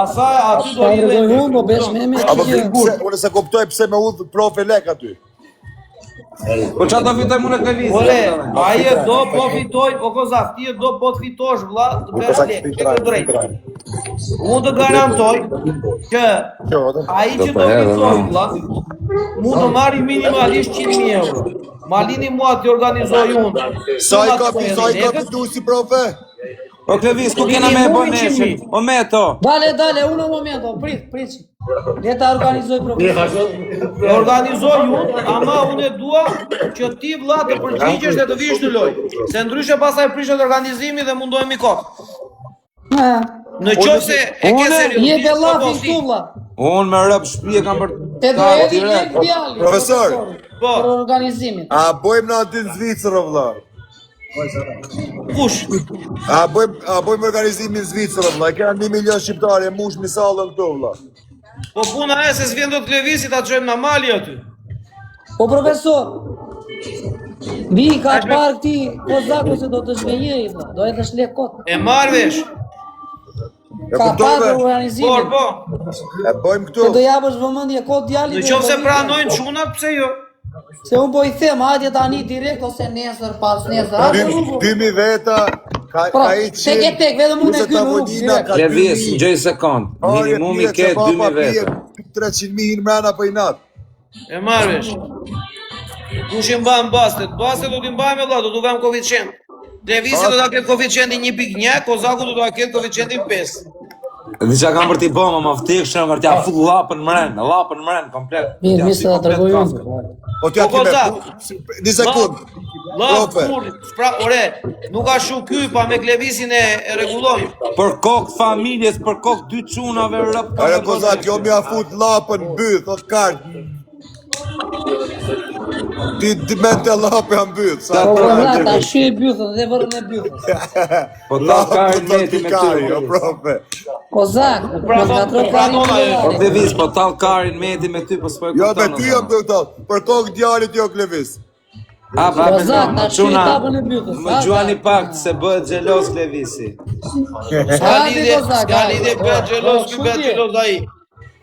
[SPEAKER 4] Asaj aty do
[SPEAKER 3] Ta
[SPEAKER 4] i
[SPEAKER 3] tregoj unë, do besh me
[SPEAKER 1] Apo
[SPEAKER 3] që
[SPEAKER 1] unë se kuptoj pse me udhë profi lek aty.
[SPEAKER 2] Po qa do fitoj mu në këllisë?
[SPEAKER 4] Ore, aje do po fitoj, o kozak, ti do po të fitosh vlla, të bësh lek, ke të drejtë. Unë të garantoj që ai që do fitoj vlla, mu do marri minimalisht 100.000 euro. Malini mua të organizoj unë.
[SPEAKER 1] Sa i ka fitu si profe?
[SPEAKER 2] O Klevis, ku kena me e bo neshin? O me to.
[SPEAKER 3] Dale, unë në momento, prit. Le ta organizoj profesion.
[SPEAKER 4] E organizoj unë, ama unë e dua që ti vlla të përgjigjesh dhe të vish në lojë. Se ndryshe pasaj prishet organizimi dhe mundohemi kohë. Në qoftë se e ke seriozisht.
[SPEAKER 3] Je bellafin këtu vlla.
[SPEAKER 2] Unë me rëp shpije kam për
[SPEAKER 3] Te do edhi lek djali.
[SPEAKER 1] Profesor.
[SPEAKER 4] Po.
[SPEAKER 3] Për organizimin.
[SPEAKER 1] A bojmë në aty në Zvicër o vëlla?
[SPEAKER 4] Kush?
[SPEAKER 1] A bojmë organizimin në Zvicër o vëlla? Kena 1 milion shqiptare, mush mi sallën këtu vëlla.
[SPEAKER 4] Po puna e se s'vjen do të levisi ta çojmë në Mali aty.
[SPEAKER 3] Po profesor. Vi ka parë këti kozaku se do të zhvenjej vlla. Do edhe shlek kot.
[SPEAKER 4] E marr vesh.
[SPEAKER 3] Ka parë organizimin.
[SPEAKER 4] Po.
[SPEAKER 1] E bojmë
[SPEAKER 3] Se
[SPEAKER 1] këtu.
[SPEAKER 3] do japësh vëmendje kot djali.
[SPEAKER 4] Në qoftë se pranojnë çunat, pse jo?
[SPEAKER 3] Se unë po i them, hajde tani direkt ose nesër pas nesër. Hajde rrugo.
[SPEAKER 1] 2000 veta, ka i qenë.
[SPEAKER 3] Tek, vetëm unë e ky në rrugë direkt.
[SPEAKER 2] Klevis, në gjëj sekund. Minimumi ke 2000 vetë.
[SPEAKER 1] 300.000 në mrena për i natë.
[SPEAKER 4] E marr vesh. Kush i mban bastet? Bastet do t'i mbajmë valla, do t'u vëmë koeficient. Levisi do ta ketë koeficientin 1.1, Kozaku do ta ketë koeficientin 5.
[SPEAKER 2] Dhe që kam për t'i bo, ma ftikshëm, për t'ja full lapën mren, komplet.
[SPEAKER 3] Mirë, se ta tregoj unë.
[SPEAKER 1] O t'ja
[SPEAKER 4] Po,
[SPEAKER 1] kime,
[SPEAKER 4] Kozak.
[SPEAKER 1] 1 sekund.
[SPEAKER 4] La,
[SPEAKER 1] Profe.
[SPEAKER 4] pra, ore, nuk ka shu ky, pa me Klevisin e rregullojmë.
[SPEAKER 2] Për kokë familjes, për kokë 2 çunave rëp.
[SPEAKER 1] Ajo Kozak, jo mi a fut lapën byth, o t'kartë. Ti me të lapë janë byth. Sa
[SPEAKER 3] Po
[SPEAKER 1] pra,
[SPEAKER 3] vlla, ta shy bythën dhe vërën e bythën.
[SPEAKER 2] Po ta
[SPEAKER 1] lapë
[SPEAKER 2] karin
[SPEAKER 1] të
[SPEAKER 2] meti me
[SPEAKER 1] t'ikari, o
[SPEAKER 2] ty.
[SPEAKER 1] profe.
[SPEAKER 3] Kozak,
[SPEAKER 4] Pra,
[SPEAKER 3] mos gatro
[SPEAKER 4] pra,
[SPEAKER 3] karin
[SPEAKER 4] pra,
[SPEAKER 2] O
[SPEAKER 3] djali.
[SPEAKER 2] Klevis, po tal karin meti me ty, po s'po e
[SPEAKER 1] Jo, me
[SPEAKER 2] kupton.
[SPEAKER 1] ty jam të thotë, për kokë djalit jo Klevis.
[SPEAKER 2] A, pra,
[SPEAKER 3] Kozak, ta shy
[SPEAKER 2] çuna,
[SPEAKER 3] tapën e bythës.
[SPEAKER 2] më gjuani pak se bëhet xhelos Klevisi.
[SPEAKER 4] Ska lidhje bëhet xhelos, ky bëhet xhelos ai.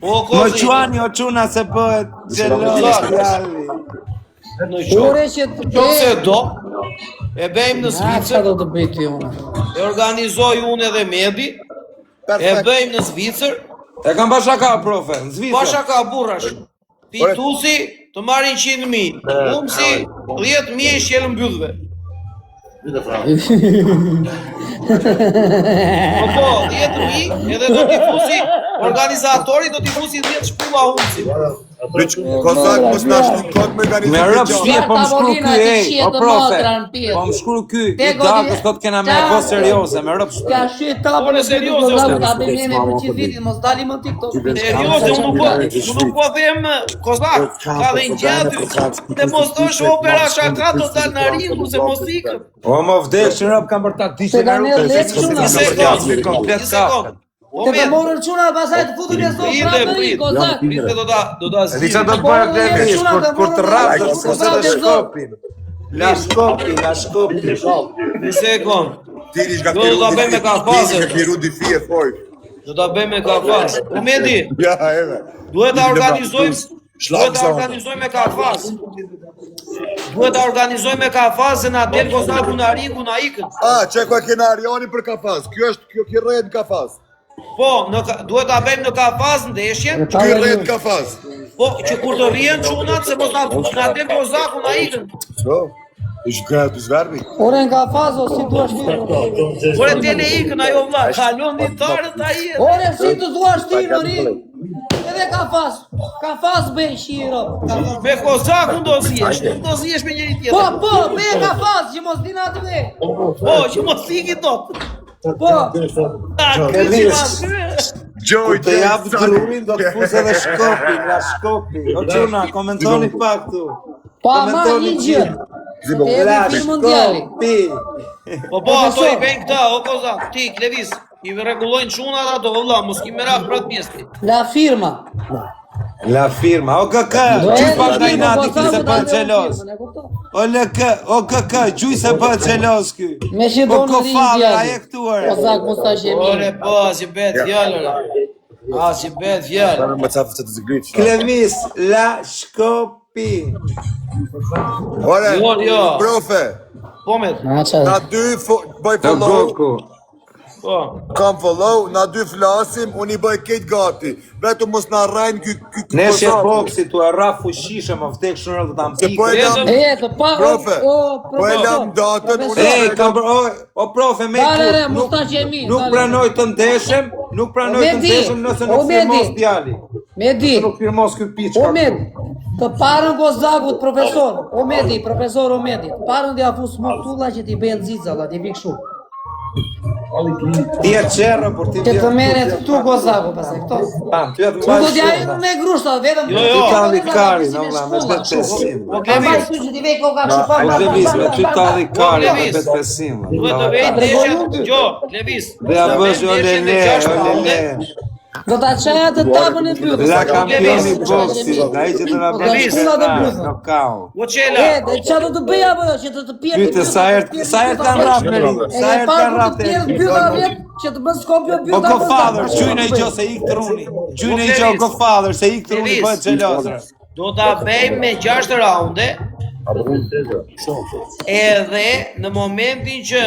[SPEAKER 4] Po
[SPEAKER 2] Më
[SPEAKER 4] kozi.
[SPEAKER 2] gjuani o çuna se bëhet xhelos djali.
[SPEAKER 4] Në qoftë
[SPEAKER 3] Ore që të
[SPEAKER 4] se do, e bëjmë në
[SPEAKER 3] Çfarë
[SPEAKER 4] Zvicër,
[SPEAKER 3] do të bëj ti unë?
[SPEAKER 4] e organizoj unë edhe Medi, e
[SPEAKER 1] Perfekt.
[SPEAKER 4] bëjmë në Zvicër,
[SPEAKER 2] E kam bashaka, profe, në Zvicër.
[SPEAKER 4] pasha ka burrash. Fitusi të marrin 100.000. Humsi 10.000 i shjelën mbyllëve. Po, 10.000 edhe do t'i fusi organizatori do t'i fusi 10 shpulla humsi.
[SPEAKER 1] Kozak mos na shkon me
[SPEAKER 2] Me
[SPEAKER 1] organizimin.
[SPEAKER 2] rëp shpje, po më shkru ky, o profe, po më shkru ky, i dakës do t'kena me e ko serioze, me rëp shpje.
[SPEAKER 3] Ka shyet tabën e
[SPEAKER 4] serioze,
[SPEAKER 3] Gozagut, ta bëjmë ne për që vitin, mos dalim në TikTok.
[SPEAKER 4] Serioze, unë nuk po them Kozak, ka dhe një gjatë, dhe mos thosh opera shaka do dal në ringu se mos ikëm.
[SPEAKER 2] O më vdesh në rëp kam për taktishe në rrugë, komplet ka.
[SPEAKER 3] Të të morën quna, pasaj të futu një zonë prapë në ringu, Kozak.
[SPEAKER 4] Prite do da
[SPEAKER 2] E di që do të bërë Klevis, kur të rapë do të se të shkopin. La shkopin.
[SPEAKER 4] Një sekund.
[SPEAKER 1] Tiri nga
[SPEAKER 4] Do ta bëjmë me kafazë.
[SPEAKER 1] Piru di fije foj.
[SPEAKER 4] Do ta bëjmë me kafaz. Umedi,
[SPEAKER 1] Ja, eve.
[SPEAKER 4] duhet ta organizojmë me kafaz. Duhet ta organizojmë me kafaz se na del Gozaku në ringu na ikën.
[SPEAKER 1] Që ka kena Ariani për kafaz. Kjo rrejt kafaz.
[SPEAKER 4] Po, duhet ta bëjmë në kafaz ndeshjen.
[SPEAKER 1] Ky rrejt kafaz.
[SPEAKER 4] Po, që kur të rrihen çunat se mos na del Gozaku na ikën.
[SPEAKER 1] So, ish gëra të zverbi.
[SPEAKER 3] Ore nga fazo, si duash ti.
[SPEAKER 4] Ore tele ikën ajo vlla, kalon ditarët ai.
[SPEAKER 3] Ore si të duash ti në ring. Edhe ka faz bëj shiro.
[SPEAKER 4] Me Kozakun do zihesh, do zihesh me njëri tjetër.
[SPEAKER 3] Po, me ka faz, që mos dina të ve.
[SPEAKER 4] Po, që mos iki dot.
[SPEAKER 3] Po,
[SPEAKER 1] Gjoj,
[SPEAKER 2] Të japë grumin do të fusë edhe shkopin, la shkopin. O quna, komentoni pak tu.
[SPEAKER 3] pa ma një gjë.
[SPEAKER 2] La
[SPEAKER 3] Edhe film mondiali.
[SPEAKER 2] shkopin.
[SPEAKER 4] Po, ato i bëjnë këta, o Kozak, ti, Klevis, i rregullojnë çunat ato, vëlla, mos ki merak për atë pjesë.
[SPEAKER 3] La firma.
[SPEAKER 2] La firma, o kaka, gjuj pak nga i nati ki se për xelos. O lëkë, o kaka, gjuj se për xelos ky.
[SPEAKER 3] Me që
[SPEAKER 2] Po
[SPEAKER 3] do në ring
[SPEAKER 2] kofal, a e
[SPEAKER 3] djali.
[SPEAKER 2] këtuar.
[SPEAKER 3] Po zak mos ta shemi.
[SPEAKER 4] Ore, po, si bet fjallë, si bet fjallë.
[SPEAKER 1] Më cafë që të zgrit.
[SPEAKER 2] Klevis, la shkopin.
[SPEAKER 1] Ore,
[SPEAKER 4] Jo.
[SPEAKER 1] profe,
[SPEAKER 4] Po, me,
[SPEAKER 3] Na qa.
[SPEAKER 1] na dy bëj
[SPEAKER 2] Të
[SPEAKER 1] follow,
[SPEAKER 2] goku.
[SPEAKER 4] po.
[SPEAKER 1] kam follow, na dy flasim, unë i bëj kejt gati. Vetëm mos na rrajnë ky
[SPEAKER 2] Neshe boksi, tu arra fushishë, më vdek shërë dhe ta
[SPEAKER 1] Se po e
[SPEAKER 2] mpikë.
[SPEAKER 1] lam,
[SPEAKER 3] E, të pa,
[SPEAKER 1] Profe,
[SPEAKER 3] o,
[SPEAKER 1] po e lam datën, unë
[SPEAKER 2] Ej, kam bërë, o profe, me
[SPEAKER 3] Dale,
[SPEAKER 2] kur,
[SPEAKER 3] mos ta qemi.
[SPEAKER 2] nuk pranoj të ndeshem, nuk pranoj të
[SPEAKER 3] Medi,
[SPEAKER 2] ndeshem nëse
[SPEAKER 3] o,
[SPEAKER 2] nuk
[SPEAKER 3] Medi.
[SPEAKER 2] firmos djali.
[SPEAKER 3] Medi,
[SPEAKER 2] Nuk firmos ky piçka.
[SPEAKER 3] Omed, të parën Gozakut, profesor, Omedi, profesor Omedi, të parën dhe afu smurtulla që ti bëjnë zizalla, ti vikë shumë.
[SPEAKER 2] Ti e qerë, por ti
[SPEAKER 3] Që të meret këtu Gozaku, pasaj, këto.
[SPEAKER 2] Pam, ty e të
[SPEAKER 3] Ku do
[SPEAKER 2] mbaj
[SPEAKER 3] t'ja
[SPEAKER 2] shumë.
[SPEAKER 3] e me grushta, vetëm...
[SPEAKER 4] Jo,
[SPEAKER 2] Ty
[SPEAKER 4] jo.
[SPEAKER 2] ta dhikari, në vla, me bet pesim.
[SPEAKER 4] Po,
[SPEAKER 3] A
[SPEAKER 4] Klevis,
[SPEAKER 3] baj su që ti vej koka kështu pa,
[SPEAKER 2] O Klevis, me ty ta dhikari, me
[SPEAKER 4] Klevis.
[SPEAKER 2] bet pesim.
[SPEAKER 4] duhet të vejnë ndeshjen, jo, Klevis.
[SPEAKER 2] Dhe a bësh o lele.
[SPEAKER 3] do t'a qaja të tabën e pytë.
[SPEAKER 2] La kampioni boksi, na i që të na bësh
[SPEAKER 3] Klevis.
[SPEAKER 2] në kau.
[SPEAKER 4] O qela,
[SPEAKER 3] E, dhe qa do të bëja bë, që të pjerë
[SPEAKER 2] Pyte, sa herë kanë rap në ring, sa herë kanë rap
[SPEAKER 3] të
[SPEAKER 2] në
[SPEAKER 3] pjerë
[SPEAKER 2] ring.
[SPEAKER 3] pyta vjetë, që të bën skopjo pyta.
[SPEAKER 2] O Godfather, gjujnë e gjo se ik të runi. Gjujnë e gjo Godfather, se ik të runi bëhet gjelozër.
[SPEAKER 4] do ta bëjmë me 6 raunde, edhe në momentin që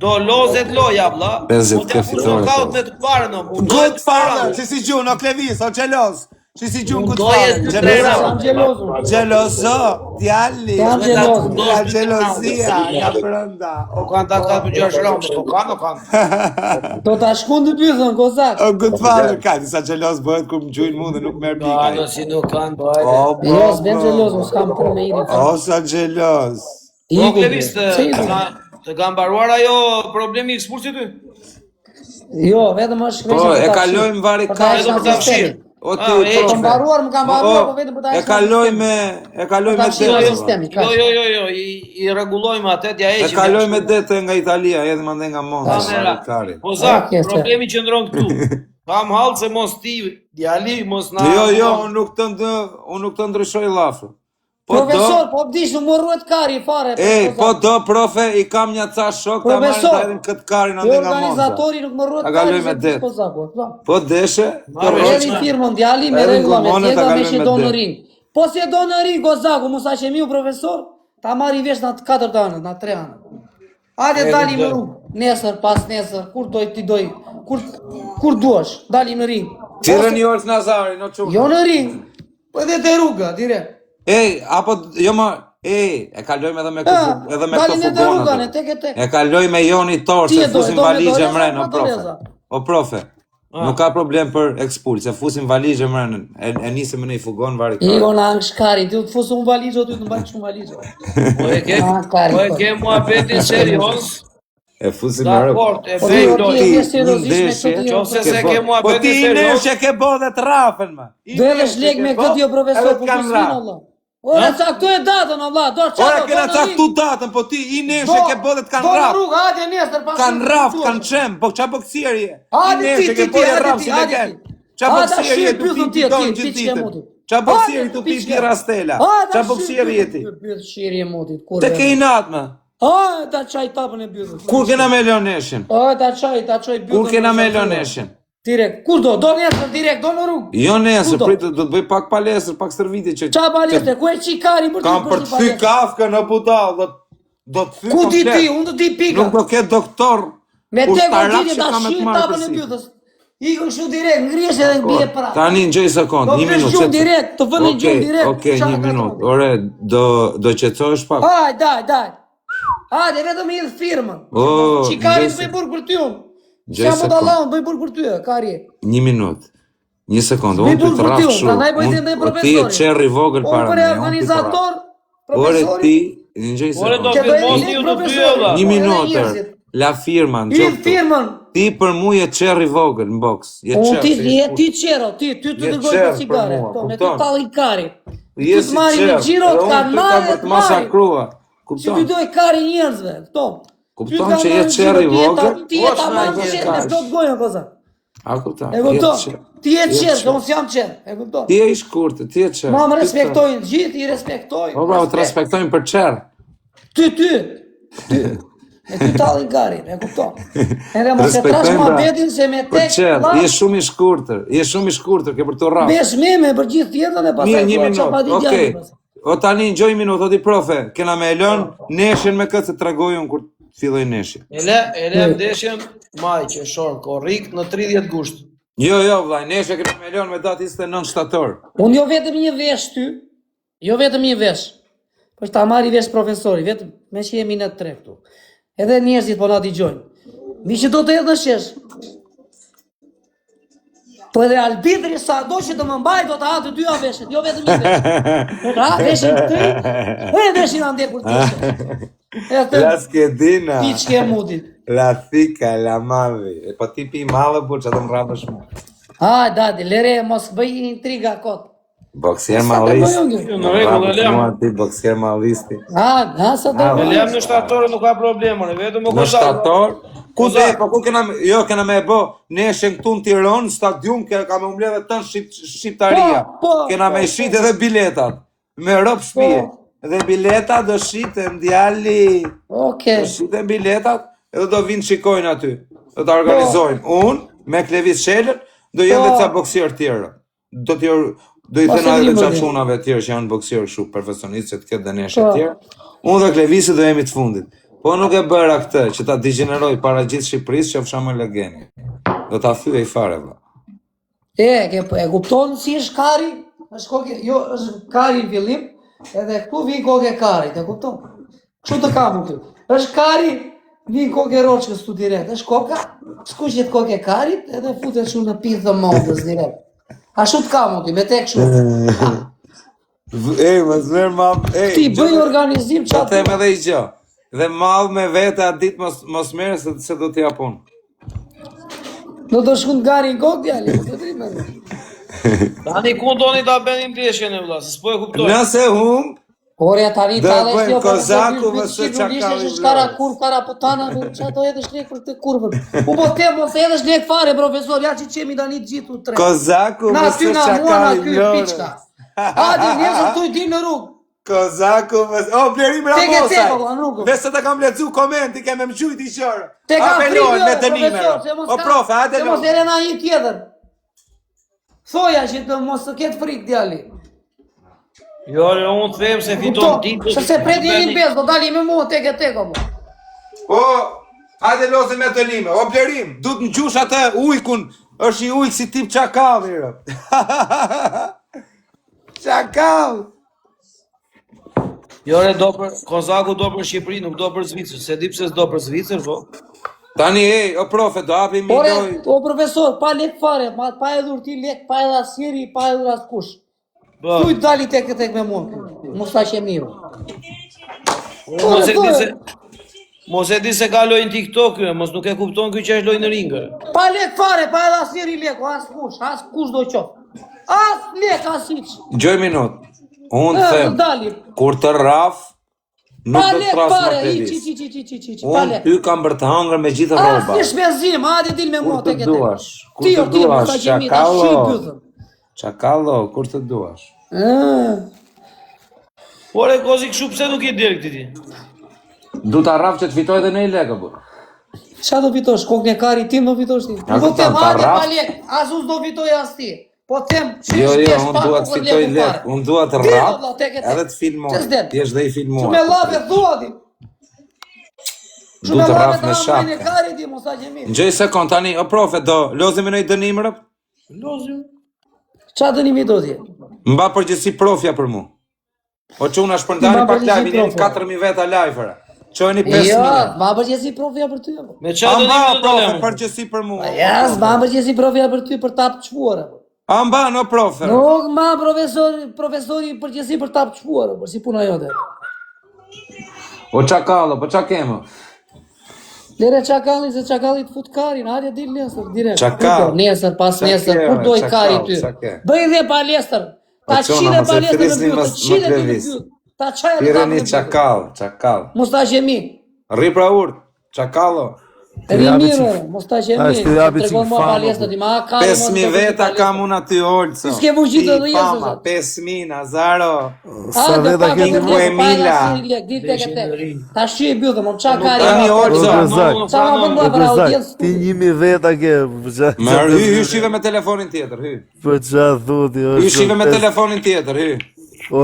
[SPEAKER 4] do lozet loja, vlla,
[SPEAKER 2] 50 ka fitore.
[SPEAKER 4] Kaut me të parë në
[SPEAKER 2] Godfather, që si gjujnë, o Klevis, o gjeloz. Që si gjujnë Godfather,
[SPEAKER 3] Jam
[SPEAKER 2] gjelozo.
[SPEAKER 3] gjelozur.
[SPEAKER 2] Gjelozo, djalli.
[SPEAKER 3] Jam gjeloz.
[SPEAKER 2] La gjelozia, nga brënda.
[SPEAKER 4] O kanë ta ka për 6 raunde, po kanë, o kanë.
[SPEAKER 3] Do t'a shkun të pythën, Kozak.
[SPEAKER 2] O Godfather, ka disa gjeloz bëhet kur më gjujnë mu dhe nuk merë
[SPEAKER 4] Kanë,
[SPEAKER 2] pikaj.
[SPEAKER 4] si nuk kanë, po hajde.
[SPEAKER 2] O,
[SPEAKER 3] Jo, s'ben gjeloz, mos kam për me iri.
[SPEAKER 2] O, sa gjeloz.
[SPEAKER 4] Po, Klevis, të kanë baruar ajo problemi i ekspulsit ty?
[SPEAKER 3] Jo, vetëm është
[SPEAKER 2] Po, e kalojmë vari
[SPEAKER 3] Për ta
[SPEAKER 2] kashë.
[SPEAKER 3] ishtë në sistemi.
[SPEAKER 2] O, ti,
[SPEAKER 4] e,
[SPEAKER 3] Më mbaruar, më kam mbaruar, po vetëm për ta
[SPEAKER 2] e
[SPEAKER 3] ishtë
[SPEAKER 2] kaloj me
[SPEAKER 3] Ta shirë në
[SPEAKER 2] dete.
[SPEAKER 3] sistemi,
[SPEAKER 4] Jo, jo, i rregullojmë atë, t'ja
[SPEAKER 2] E
[SPEAKER 4] heqim.
[SPEAKER 2] kaloj me dete nga Italia, edhe më ndaj nga Monza.
[SPEAKER 4] Kamera.
[SPEAKER 2] Kari.
[SPEAKER 4] Po zak,
[SPEAKER 3] Okej,
[SPEAKER 4] problemi që ndron këtu. Kam hallë se mos ti, djali, mos na...
[SPEAKER 2] Jo, unë nuk të ndryshoj lafë. Po
[SPEAKER 3] Profesor,
[SPEAKER 2] do,
[SPEAKER 3] po dish, më rruet kari, fare.
[SPEAKER 2] po do, profe, i kam një ca shok, ta marrin
[SPEAKER 3] Profesor,
[SPEAKER 2] të edhin këtë karin
[SPEAKER 3] Jo
[SPEAKER 2] ande nga Monza.
[SPEAKER 3] organizatori nuk më rruet
[SPEAKER 2] Ta
[SPEAKER 3] kari,
[SPEAKER 2] kaloj me
[SPEAKER 3] se
[SPEAKER 2] det.
[SPEAKER 3] Kozaku.
[SPEAKER 2] Po deshe, të
[SPEAKER 4] Marrë,
[SPEAKER 2] rroq.
[SPEAKER 3] Edhe i firë mondiali me
[SPEAKER 2] Edhe
[SPEAKER 3] reglame
[SPEAKER 2] gumone ta
[SPEAKER 3] tjera me
[SPEAKER 2] kaloj
[SPEAKER 3] që
[SPEAKER 2] me
[SPEAKER 3] do në
[SPEAKER 2] det.
[SPEAKER 3] ring. Po se do në ring, Kozaku, mos a qemiu profesor, ta marri vesh në 4 anët, në 3 anët. Hajde dalim në rrugë, nesër, pas nesër, kur doj ti doj, kur duash, dalim në ring.
[SPEAKER 2] Tirën një orës Nazari, no qumë.
[SPEAKER 3] Jo në ring, po edhe te rruga, dire.
[SPEAKER 2] Apo jo më, e kalojmë edhe me këto fugonat. E kaloj me Joni Tor, se fusim valizhe mren, o profe. O profe, nuk ka problem për ekspul, se fusim valizhe mren, e nisim në i fugon vari.
[SPEAKER 3] Jo në angë shkari, ti u të fusë unë valizhe, o ty të mbajtë shumë valizhe.
[SPEAKER 4] Po e ke mua beti serios.
[SPEAKER 2] E fusim më rëpë.
[SPEAKER 4] Dakord, e bej dojë. Qose se ke mua
[SPEAKER 2] Po ti
[SPEAKER 4] beti
[SPEAKER 2] i
[SPEAKER 4] serios.
[SPEAKER 2] neshe ke bo dhe të rafen, ma.
[SPEAKER 3] Do edhe shlek me këtë jo profesor, po kusmin Allah. Ora, caktu e datën, Allah, do qato,
[SPEAKER 2] Ora, kena caktu datën, po ti i neshe ke bo dhe të kanë
[SPEAKER 3] rap. Do
[SPEAKER 2] rap.
[SPEAKER 3] në rrugë, hajde nesër, pas.
[SPEAKER 2] Kanë rap, kanë qem, po qa boksierje? I
[SPEAKER 3] Hajde
[SPEAKER 2] neshe ke bo dhe rap si me gen. Qa boksierje të pi bidon gjithë ditën. Qa boksierje të pi pi rastela. Qa boksierje ti?
[SPEAKER 3] Shirje motit, kur.
[SPEAKER 2] Te ke i natë, ma.
[SPEAKER 3] Ta qaj tapën e bjudhët.
[SPEAKER 2] Kur kena me Leoneshin?
[SPEAKER 3] Ta qaj bjudhët.
[SPEAKER 2] Kur kena me Leoneshin?
[SPEAKER 3] Direkt, kur do nesër, direkt, do në rrugë.
[SPEAKER 2] Jo nesër, pritë, do të bëj pak palestër, pak servitje që...
[SPEAKER 3] Qa palestër, ku e qikari për të
[SPEAKER 2] Kam për të thy kafka në budal, do të thy
[SPEAKER 3] Ku di
[SPEAKER 2] komplet.
[SPEAKER 3] ti, unë të di pika.
[SPEAKER 2] Nuk do ketë doktor.
[SPEAKER 3] Me te
[SPEAKER 2] ushtarak
[SPEAKER 3] goditje
[SPEAKER 2] që
[SPEAKER 3] ta
[SPEAKER 2] ka me të
[SPEAKER 3] shi
[SPEAKER 2] marrë
[SPEAKER 3] tapën e
[SPEAKER 2] përsi.
[SPEAKER 3] bjudhës. Ikën shu direkt, ngrish edhe ngbije prapë.
[SPEAKER 2] Tani në gjej sekund,
[SPEAKER 3] Do
[SPEAKER 2] një
[SPEAKER 3] vesh
[SPEAKER 2] minutë.
[SPEAKER 3] gjumë direkt, të vënë gjumë direkt.
[SPEAKER 2] Okej, një minutë. Ore, do qetësohesh pak?
[SPEAKER 3] Daj. Hajde, vetëm i dhe firmën.
[SPEAKER 2] Oh,
[SPEAKER 3] Qikari
[SPEAKER 2] gjej
[SPEAKER 3] të bëj burë për ty unë.
[SPEAKER 2] Gjej
[SPEAKER 3] Sja mu
[SPEAKER 2] sekond.
[SPEAKER 3] dallon, bëj burë për ty, kari.
[SPEAKER 2] Një minutë. Një sekundë,
[SPEAKER 3] Bëj
[SPEAKER 2] unë të
[SPEAKER 3] burë
[SPEAKER 2] të
[SPEAKER 3] për ty
[SPEAKER 2] rafë
[SPEAKER 3] unë,
[SPEAKER 2] shumë.
[SPEAKER 3] prandaj bëj ndaj
[SPEAKER 2] Ti e
[SPEAKER 3] profesori.
[SPEAKER 2] qerri vogël
[SPEAKER 3] Unë
[SPEAKER 2] para
[SPEAKER 3] për
[SPEAKER 2] me.
[SPEAKER 3] e organizator,
[SPEAKER 2] Ore
[SPEAKER 3] profesori.
[SPEAKER 2] ti, një gjej
[SPEAKER 4] Ore do
[SPEAKER 2] sekundë.
[SPEAKER 3] Që do e
[SPEAKER 4] firmoni
[SPEAKER 3] një
[SPEAKER 4] ju të dy
[SPEAKER 3] profesori.
[SPEAKER 4] olla.
[SPEAKER 2] Një
[SPEAKER 3] Ore
[SPEAKER 2] minutë.
[SPEAKER 3] njerëzit.
[SPEAKER 2] La firman,
[SPEAKER 3] I
[SPEAKER 2] gjoftu.
[SPEAKER 3] firmën.
[SPEAKER 2] Ti për mu je qerri vogël në boks. Je
[SPEAKER 3] Unë
[SPEAKER 2] qerri.
[SPEAKER 3] ti qero, ti të
[SPEAKER 2] Je
[SPEAKER 3] dërgoj
[SPEAKER 2] qerë
[SPEAKER 3] për cigare.
[SPEAKER 2] për mua,
[SPEAKER 3] Me
[SPEAKER 2] kupton?
[SPEAKER 3] të talin kari.
[SPEAKER 2] Je
[SPEAKER 3] Ti
[SPEAKER 2] si
[SPEAKER 3] të marri me
[SPEAKER 2] qerë.
[SPEAKER 3] gjiro, të
[SPEAKER 2] Edhe
[SPEAKER 3] kanë
[SPEAKER 2] unë ty kam
[SPEAKER 3] marrë,
[SPEAKER 2] për të masakrua.
[SPEAKER 3] Që
[SPEAKER 2] Kupton?
[SPEAKER 3] ty doj kari njerëzve, kupton?
[SPEAKER 2] Kupton që je qerri vogël?
[SPEAKER 3] Ti je ta marrë të qerë, me do të gojën koza.
[SPEAKER 2] A kupton?
[SPEAKER 3] E kupton?
[SPEAKER 2] Je qerë.
[SPEAKER 3] Ti je
[SPEAKER 2] Je
[SPEAKER 3] qerë,
[SPEAKER 2] qerë.
[SPEAKER 3] unë s'jam qerë, e kupton?
[SPEAKER 2] Ti je i shkurtë, ti je qerë.
[SPEAKER 3] Ma më
[SPEAKER 2] Ti
[SPEAKER 3] respektojnë gjithë, i respektojnë.
[SPEAKER 2] Po bravo, të respektojnë për qerë.
[SPEAKER 3] Ty. E ty talin kari, e kupton? Edhe mos e trash
[SPEAKER 2] Respektojnë
[SPEAKER 3] ma
[SPEAKER 2] pra.
[SPEAKER 3] betin se me
[SPEAKER 2] Për
[SPEAKER 3] tek
[SPEAKER 2] qerë, je shumë i shkurtër. Je shumë i shkurtër, ke për të rrafë.
[SPEAKER 3] Besh me për gjithë tjetën e pasaj
[SPEAKER 2] Mirë, një
[SPEAKER 3] thua
[SPEAKER 2] minutë.
[SPEAKER 3] çapa di
[SPEAKER 2] Okej.
[SPEAKER 3] djali pasaj.
[SPEAKER 2] O tani në gjoj minutë, o di profe, kena me Elon neshin me këtë se tregoj unë kur filloj neshi.
[SPEAKER 4] E le mdeshjen maj që shorë korrik në 30 gusht.
[SPEAKER 2] Jo, vllai, neshe kena me Elon me datë 29 shtator.
[SPEAKER 3] Unë jo vetëm një vesh ty, jo vetëm një vesh, po ta marri vesh profesori, vetëm me që jemi në tre këtu. Edhe njerëzit po na dëgjojnë. Mi që do të edhe në shesh. Po edhe arbitri sa do që të më mbaj do të hatë dyja veshet, jo vetëm një vesh. Ra, veshin të tri, e veshin ande kur të shesh.
[SPEAKER 2] La skedina.
[SPEAKER 3] Ti që ke mudit.
[SPEAKER 2] La thika, la mavi. E po ti pi malë, por që të më rrapësh mu.
[SPEAKER 3] Dadi, lere, mos bëj intriga kot.
[SPEAKER 2] Boksier malist.
[SPEAKER 4] Në rregull, e lem.
[SPEAKER 2] Mua ti boksier malisti.
[SPEAKER 3] Sa do
[SPEAKER 4] E lem në shtatorë nuk ka problemën, vetëm më
[SPEAKER 2] Në shtator? Ku dhe, po ku kena me e bo neshen këtu në Tiranë, stadium, ka me umledhe tënë Shqiptaria. Kena me shit edhe biletat. Me rëpë shpije. Dhe biletat do shiten, djali. Do shiten biletat, edhe do vinë shikojnë aty. Do të organizojnë. Unë, me Klevis Shelën, do jenë dhe ca boksier tjera. Do i thena edhe qa qunave tjera që janë boksier shu profesionistë që të këtë dhe neshe tjera. Unë dhe Klevisi do jemi të fundit. Po nuk e bëra këtë, që ta digjeneroj para gjithë Shqipërisë që fsha më legeni. Do ta thyej i fare, vla.
[SPEAKER 3] E kupton si është kari? është kari në fillim, edhe këtu vinë koke kari, e kupton? Kështu të kamu këtu. është kari, vinë koke roqës këtu direkt. është koka, s'kuqet koke karit, edhe futet shumë në pithë dhe modës direkt. Ashtu të kamu këtu, me tek shumë.
[SPEAKER 2] Më zmerë ma...
[SPEAKER 3] Ti bëj organizim
[SPEAKER 2] që them edhe i gjo. Dhe madhë me vete atë ditë mos merë se do t'ja punë.
[SPEAKER 3] Do të shkun gari në kokë, djali, të trime.
[SPEAKER 4] Tani ku doni ta bëni ndeshjen e vlla, se s'po e kuptoj.
[SPEAKER 2] Nëse humbë,
[SPEAKER 3] Ore, tani talë
[SPEAKER 2] bëjmë Kozaku vësë Çakalli
[SPEAKER 3] Vlorës. Kur karaputana, që ato edhe shlek për të kurvën. Po te mos edhe shlek fare, profesor, ja që qemi dani gjithu tre.
[SPEAKER 2] Kozaku vësë Çakalli Vlorës.
[SPEAKER 3] Adi, njësë të i di në rrugë.
[SPEAKER 2] Kozaku vësë... O, Blerim Ramosaj!
[SPEAKER 3] Rrugë.
[SPEAKER 2] Dhe se të kam lecu komenti, keme më gjujt i qërë.
[SPEAKER 3] Te ka frikë,
[SPEAKER 2] me dënimera. O, profe, hajde
[SPEAKER 3] lo. Se mos ere na një tjetër. Thoja që të mos të ketë frikë, djali.
[SPEAKER 4] Jo, unë të them se fiton ditë.
[SPEAKER 3] Se preti një bez, do dali me mua tek e tek, apo.
[SPEAKER 2] Po, hajde lozi me dënime. O, Blerim, du të në gjush atë ujkun, është i ujkë si tip Çakalli, rë. Çakall!
[SPEAKER 4] Jo, re, do për Kozaku do për Shqipëri, nuk do për Zvicër. Se di pse s'do për Zvicër, po.
[SPEAKER 2] Tani, o profe, do hapim
[SPEAKER 3] Ore,
[SPEAKER 2] loj.
[SPEAKER 3] o profesor, pa lek fare, pa edhur ti lek, pa edhe asjeri, pa edhur askush.
[SPEAKER 4] Po.
[SPEAKER 3] Thuj dali tek me mua, Mustache miru.
[SPEAKER 4] Mos e di se ka lojnë TikTok, mos nuk e kupton ky që është lojnë në ringër.
[SPEAKER 3] Pa lek fare, pa edhe asjeri lek, askush do qoftë. As lek, as hiç.
[SPEAKER 2] Gjoj minut. Unë them,
[SPEAKER 3] Dali.
[SPEAKER 2] kur të rraf, nuk
[SPEAKER 3] Pa
[SPEAKER 2] do të
[SPEAKER 3] lek
[SPEAKER 2] tras
[SPEAKER 3] fare,
[SPEAKER 2] më
[SPEAKER 3] hiç,
[SPEAKER 2] televiz.
[SPEAKER 3] pa
[SPEAKER 2] Unë
[SPEAKER 3] lek.
[SPEAKER 2] ty kam bërë të hangër me gjithë
[SPEAKER 3] As
[SPEAKER 2] rroba.
[SPEAKER 3] një shpenzim, hajde dil me mua
[SPEAKER 2] Kur të
[SPEAKER 3] tek
[SPEAKER 2] duash, kur
[SPEAKER 3] Ti
[SPEAKER 2] të
[SPEAKER 3] o ti,
[SPEAKER 2] duash,
[SPEAKER 3] Mustache mi, ta shy
[SPEAKER 2] çakallo.
[SPEAKER 3] pyetën.
[SPEAKER 2] Çakallo, kur të duash.
[SPEAKER 4] Ore, Kozi, kështu pse nuk i dirë këti ti?
[SPEAKER 2] Du ta rraf që të fitoj edhe në i lekë, bu.
[SPEAKER 3] Qa do fitosh? Kokën e kari tim do fitosh ti?
[SPEAKER 2] Ja,
[SPEAKER 3] Po
[SPEAKER 2] kupton,
[SPEAKER 3] them,
[SPEAKER 2] ta
[SPEAKER 3] hajde
[SPEAKER 2] rraf.
[SPEAKER 3] pa lek, as us do fitoj as ti. Po them,
[SPEAKER 2] Jo, unë dua të fitoj lekë, unë dua të rraf, edhe të filmoj. Ti është dhe i filmuar.
[SPEAKER 3] Shumë e lave thua ti.
[SPEAKER 2] Du të rraf me
[SPEAKER 3] e
[SPEAKER 2] shapë.
[SPEAKER 3] kari ti, Mustache mi.
[SPEAKER 2] Gjej sekond, tani, o profe, do lozim në i dënim rëp?
[SPEAKER 4] Lozim.
[SPEAKER 3] Qa dënimi do ti?
[SPEAKER 2] Mba përgjithsi profja për mu. O që unë shpërndani
[SPEAKER 3] Mba
[SPEAKER 2] pak
[SPEAKER 3] përgjithsi
[SPEAKER 2] live, njeni
[SPEAKER 3] profja.
[SPEAKER 2] 4.000 veta live-ëra. Qojni 5.000.
[SPEAKER 3] Jo, ma përgjithsi profja për ty.
[SPEAKER 4] Me qa do
[SPEAKER 2] Amba,
[SPEAKER 4] një
[SPEAKER 2] profe,
[SPEAKER 4] do
[SPEAKER 2] përgjithsi për mu.
[SPEAKER 3] Jas, ma përgjithsi profja për ty për tap qfuara.
[SPEAKER 2] Amba, no profe.
[SPEAKER 3] Nuk ma profesori përgjithsi për tap qfuara, për si puna jote.
[SPEAKER 2] O çakallo, po qa kemë?
[SPEAKER 3] Lere çakalli, se çakalli të fut karin, hajde dil nesër, direkt.
[SPEAKER 2] Çakall.
[SPEAKER 3] Nesër, pas
[SPEAKER 2] Qa
[SPEAKER 3] nesër,
[SPEAKER 2] ke,
[SPEAKER 3] kur doj
[SPEAKER 2] çakall,
[SPEAKER 3] kari ty.
[SPEAKER 2] qa ke?
[SPEAKER 3] Bëj dhe palestër. Ta
[SPEAKER 2] O qona,
[SPEAKER 3] qile
[SPEAKER 2] mos e
[SPEAKER 3] palestër në
[SPEAKER 2] frisni
[SPEAKER 3] bjutë,
[SPEAKER 2] mas-
[SPEAKER 3] ta qile
[SPEAKER 2] më
[SPEAKER 3] ti në
[SPEAKER 2] plevis.
[SPEAKER 3] bjutë. Ta qaj edhe
[SPEAKER 2] Pireni
[SPEAKER 3] ta
[SPEAKER 2] çakall.
[SPEAKER 3] Mustache mi.
[SPEAKER 2] Rri pra urt, çakallo.
[SPEAKER 3] Rimiro, Mustache mi.
[SPEAKER 6] Ashtu japi
[SPEAKER 3] Të tregon
[SPEAKER 6] cik
[SPEAKER 3] mua
[SPEAKER 6] fama,
[SPEAKER 3] palestër, ti ma kari.
[SPEAKER 2] 5.000 veta kam unë aty olco.
[SPEAKER 3] S'ke vujit edhe jesë,
[SPEAKER 2] Pama,
[SPEAKER 3] zot.
[SPEAKER 2] 5.000, Nazaro.
[SPEAKER 6] Sa veta ke
[SPEAKER 2] King
[SPEAKER 6] ti?
[SPEAKER 2] Emila.
[SPEAKER 3] Dil tek e tek. Ta shi e bjutë, më qa kari.
[SPEAKER 2] Tani olco.
[SPEAKER 3] Qa ma bën mua pra audiencë
[SPEAKER 6] Ti
[SPEAKER 3] studi.
[SPEAKER 6] 1.000 veta ke.
[SPEAKER 2] Më hy shive me telefonin tjetër, hy.
[SPEAKER 6] Po qa thuti
[SPEAKER 2] Hy shive me telefonin tjetër, hy.
[SPEAKER 6] Po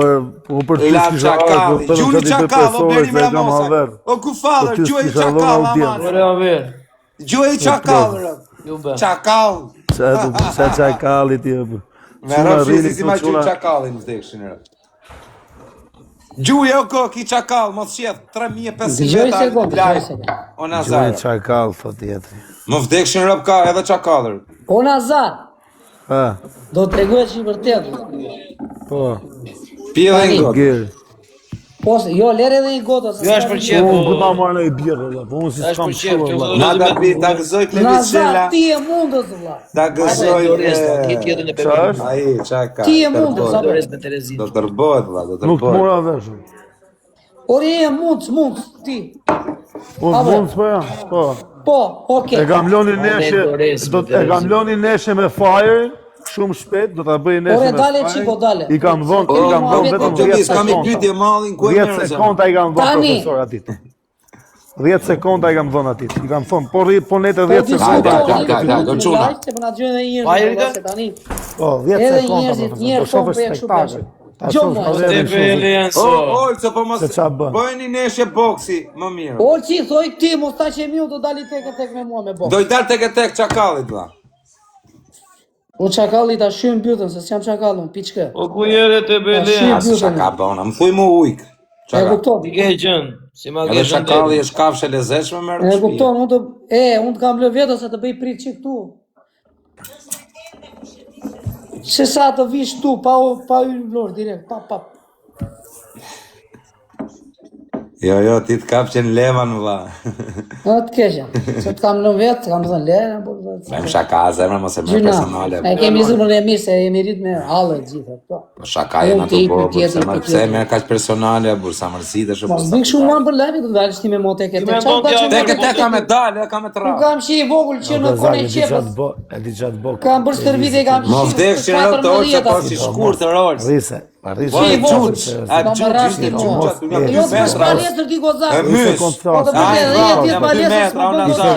[SPEAKER 6] për ty
[SPEAKER 2] La
[SPEAKER 6] s'kisha
[SPEAKER 2] çakalli, gjuni çakallo, beri me ramosa. O ku falër,
[SPEAKER 6] Po ty
[SPEAKER 2] gjuaj
[SPEAKER 6] s'kisha
[SPEAKER 2] çakall,
[SPEAKER 6] dhënë
[SPEAKER 2] aman.
[SPEAKER 6] audiencë.
[SPEAKER 4] Ore, a ver.
[SPEAKER 2] Gjuaj çakall, rë.
[SPEAKER 4] Ju bë.
[SPEAKER 2] Çakall.
[SPEAKER 6] Qa çakalli ti e për.
[SPEAKER 2] Me rëfë si ma gjuaj çakallin më vdekshin, rë. Gjuaj o kok i çakall, mos qeth 3.500
[SPEAKER 3] Dëgjoj
[SPEAKER 2] veta
[SPEAKER 3] sekond, dëgjoj
[SPEAKER 2] live.
[SPEAKER 3] sekond.
[SPEAKER 2] O
[SPEAKER 6] Gjoj
[SPEAKER 2] Nazar.
[SPEAKER 6] çakall, thot tjetëri.
[SPEAKER 2] Më vdekshin rëp ka edhe çakallër.
[SPEAKER 3] O Nazar,
[SPEAKER 6] Ha,
[SPEAKER 3] do të tregoj që i vërtet.
[SPEAKER 6] po,
[SPEAKER 2] Pjellin got.
[SPEAKER 6] gjerë.
[SPEAKER 3] Po, jo, lere edhe një gotë.
[SPEAKER 4] Jo është për qep,
[SPEAKER 6] Unë ku ta
[SPEAKER 4] po.
[SPEAKER 6] marrë në i bjerë, valla, po unë si
[SPEAKER 4] Është
[SPEAKER 6] s'kam
[SPEAKER 4] për qep,
[SPEAKER 6] shumë, valla.
[SPEAKER 2] Na da pi, ta gëzoj klevicilla.
[SPEAKER 3] Nazar, ti e mundës, valla.
[SPEAKER 2] Ta gëzoj
[SPEAKER 4] Ti tjetër në
[SPEAKER 6] Qa
[SPEAKER 4] Pepin.
[SPEAKER 6] është?
[SPEAKER 2] ai çaka.
[SPEAKER 3] Ti e mundës, apo?
[SPEAKER 4] Dores me Terezin.
[SPEAKER 2] Do tërbohet, valla, do
[SPEAKER 6] Nuk të
[SPEAKER 2] tërbohet.
[SPEAKER 6] mora veshën.
[SPEAKER 3] Ore e mundës, ti.
[SPEAKER 6] Unë
[SPEAKER 3] Apo?
[SPEAKER 6] mund s'po ja, po.
[SPEAKER 3] Po, okej.
[SPEAKER 6] E kam loni neshe,
[SPEAKER 4] Dores,
[SPEAKER 6] e kam loni neshe me fire, shumë shpejt, do ta bëj neshe
[SPEAKER 3] Ore,
[SPEAKER 6] me
[SPEAKER 3] dale,
[SPEAKER 6] fire.
[SPEAKER 3] qiko, dale.
[SPEAKER 6] I kam dhon,
[SPEAKER 2] O,
[SPEAKER 6] i kam dhon
[SPEAKER 3] vetëm
[SPEAKER 6] vetëm
[SPEAKER 2] Të
[SPEAKER 6] 10
[SPEAKER 2] bis, kam i pyetje
[SPEAKER 6] sekonda.
[SPEAKER 2] mallin ku e
[SPEAKER 6] 10
[SPEAKER 2] merr.
[SPEAKER 6] sekonda i kam dhon
[SPEAKER 3] Tani.
[SPEAKER 6] profesor atit. 10 sekonda i kam dhon atit. I kam thon, po netë
[SPEAKER 3] Po,
[SPEAKER 6] 10
[SPEAKER 3] ti
[SPEAKER 6] sekonda.
[SPEAKER 2] Hajde,
[SPEAKER 3] s'po,
[SPEAKER 2] hajde, hajde,
[SPEAKER 3] një
[SPEAKER 2] do
[SPEAKER 3] live,
[SPEAKER 2] çuna.
[SPEAKER 3] se po na gjojnë edhe një
[SPEAKER 4] Hajde,
[SPEAKER 3] herë,
[SPEAKER 4] hajde.
[SPEAKER 3] se tani.
[SPEAKER 6] Po, 10
[SPEAKER 3] Edhe
[SPEAKER 6] sekonda.
[SPEAKER 3] njerëzit,
[SPEAKER 6] profesor,
[SPEAKER 3] njerë
[SPEAKER 6] do shofë
[SPEAKER 3] shumë kështu
[SPEAKER 6] spektakël.
[SPEAKER 3] bashkë.
[SPEAKER 6] Ta
[SPEAKER 3] Gjo
[SPEAKER 6] shoh
[SPEAKER 3] mua,
[SPEAKER 6] shpallërin
[SPEAKER 4] Tepe
[SPEAKER 6] shumë.
[SPEAKER 4] Elianso.
[SPEAKER 2] O, olco, po mos
[SPEAKER 6] Se qa bën?
[SPEAKER 2] bëjni neshje boksi, më mirë.
[SPEAKER 3] Olçi, thoj ti, Mustache miu do dali tek e tek me mua me boks.
[SPEAKER 2] Do i dal tek e tek çakallit, valla.
[SPEAKER 3] O çakalli ta shym bytën, se s'jam çakallun, piçkë.
[SPEAKER 4] O ku jere te
[SPEAKER 3] Shqip.
[SPEAKER 4] Belen?
[SPEAKER 2] As çaka bona, më thuj mu ujk.
[SPEAKER 3] E
[SPEAKER 2] Çaka.
[SPEAKER 3] kupton?
[SPEAKER 4] Ti ke gjën. Si ma ke
[SPEAKER 2] Edhe
[SPEAKER 4] gjën.
[SPEAKER 2] çakalli është kafshë e lezetshme merr.
[SPEAKER 3] E kupton, unë të kam lë vetë se të bëj prit çik tu. Se sa të vish tu, pa hyrë vlorë direkt, pa.
[SPEAKER 2] Jo, ti të kapçen levan, valla.
[SPEAKER 3] Në të keqen, se të kam lë vetë, kam thënë lere, po
[SPEAKER 2] Bëjmë shaka, zemra mos e merr
[SPEAKER 3] gjyna.
[SPEAKER 2] personale.
[SPEAKER 3] E kemi zemrën e mirë se jemi rrit me hallë të gjitha këto.
[SPEAKER 2] Po shaka janë ato po, pse e merr kaq personale, bursa mërzitë
[SPEAKER 3] Mos
[SPEAKER 2] është.
[SPEAKER 3] bëj shumë lan për lajmin, do të dalësh ti me mo tek e tek.
[SPEAKER 4] mendon ti,
[SPEAKER 2] Tek e tek kam e dalë, kam e
[SPEAKER 3] Unë
[SPEAKER 2] tra.
[SPEAKER 3] kam shi i vogël që në kone qepës.
[SPEAKER 6] E di qatë bo.
[SPEAKER 3] Kam bërë stërvite e kam
[SPEAKER 2] Mos vdekshin rreth të olçe po si shkurt rolës.
[SPEAKER 6] Rrise, rrise.
[SPEAKER 3] Shi i vogël,
[SPEAKER 2] A
[SPEAKER 3] do më rasti mua. Jo të bësh palestër ti gozak.
[SPEAKER 2] E mys.
[SPEAKER 3] Po të bëj edhe një tjetë palestër, s'po bëj gozak.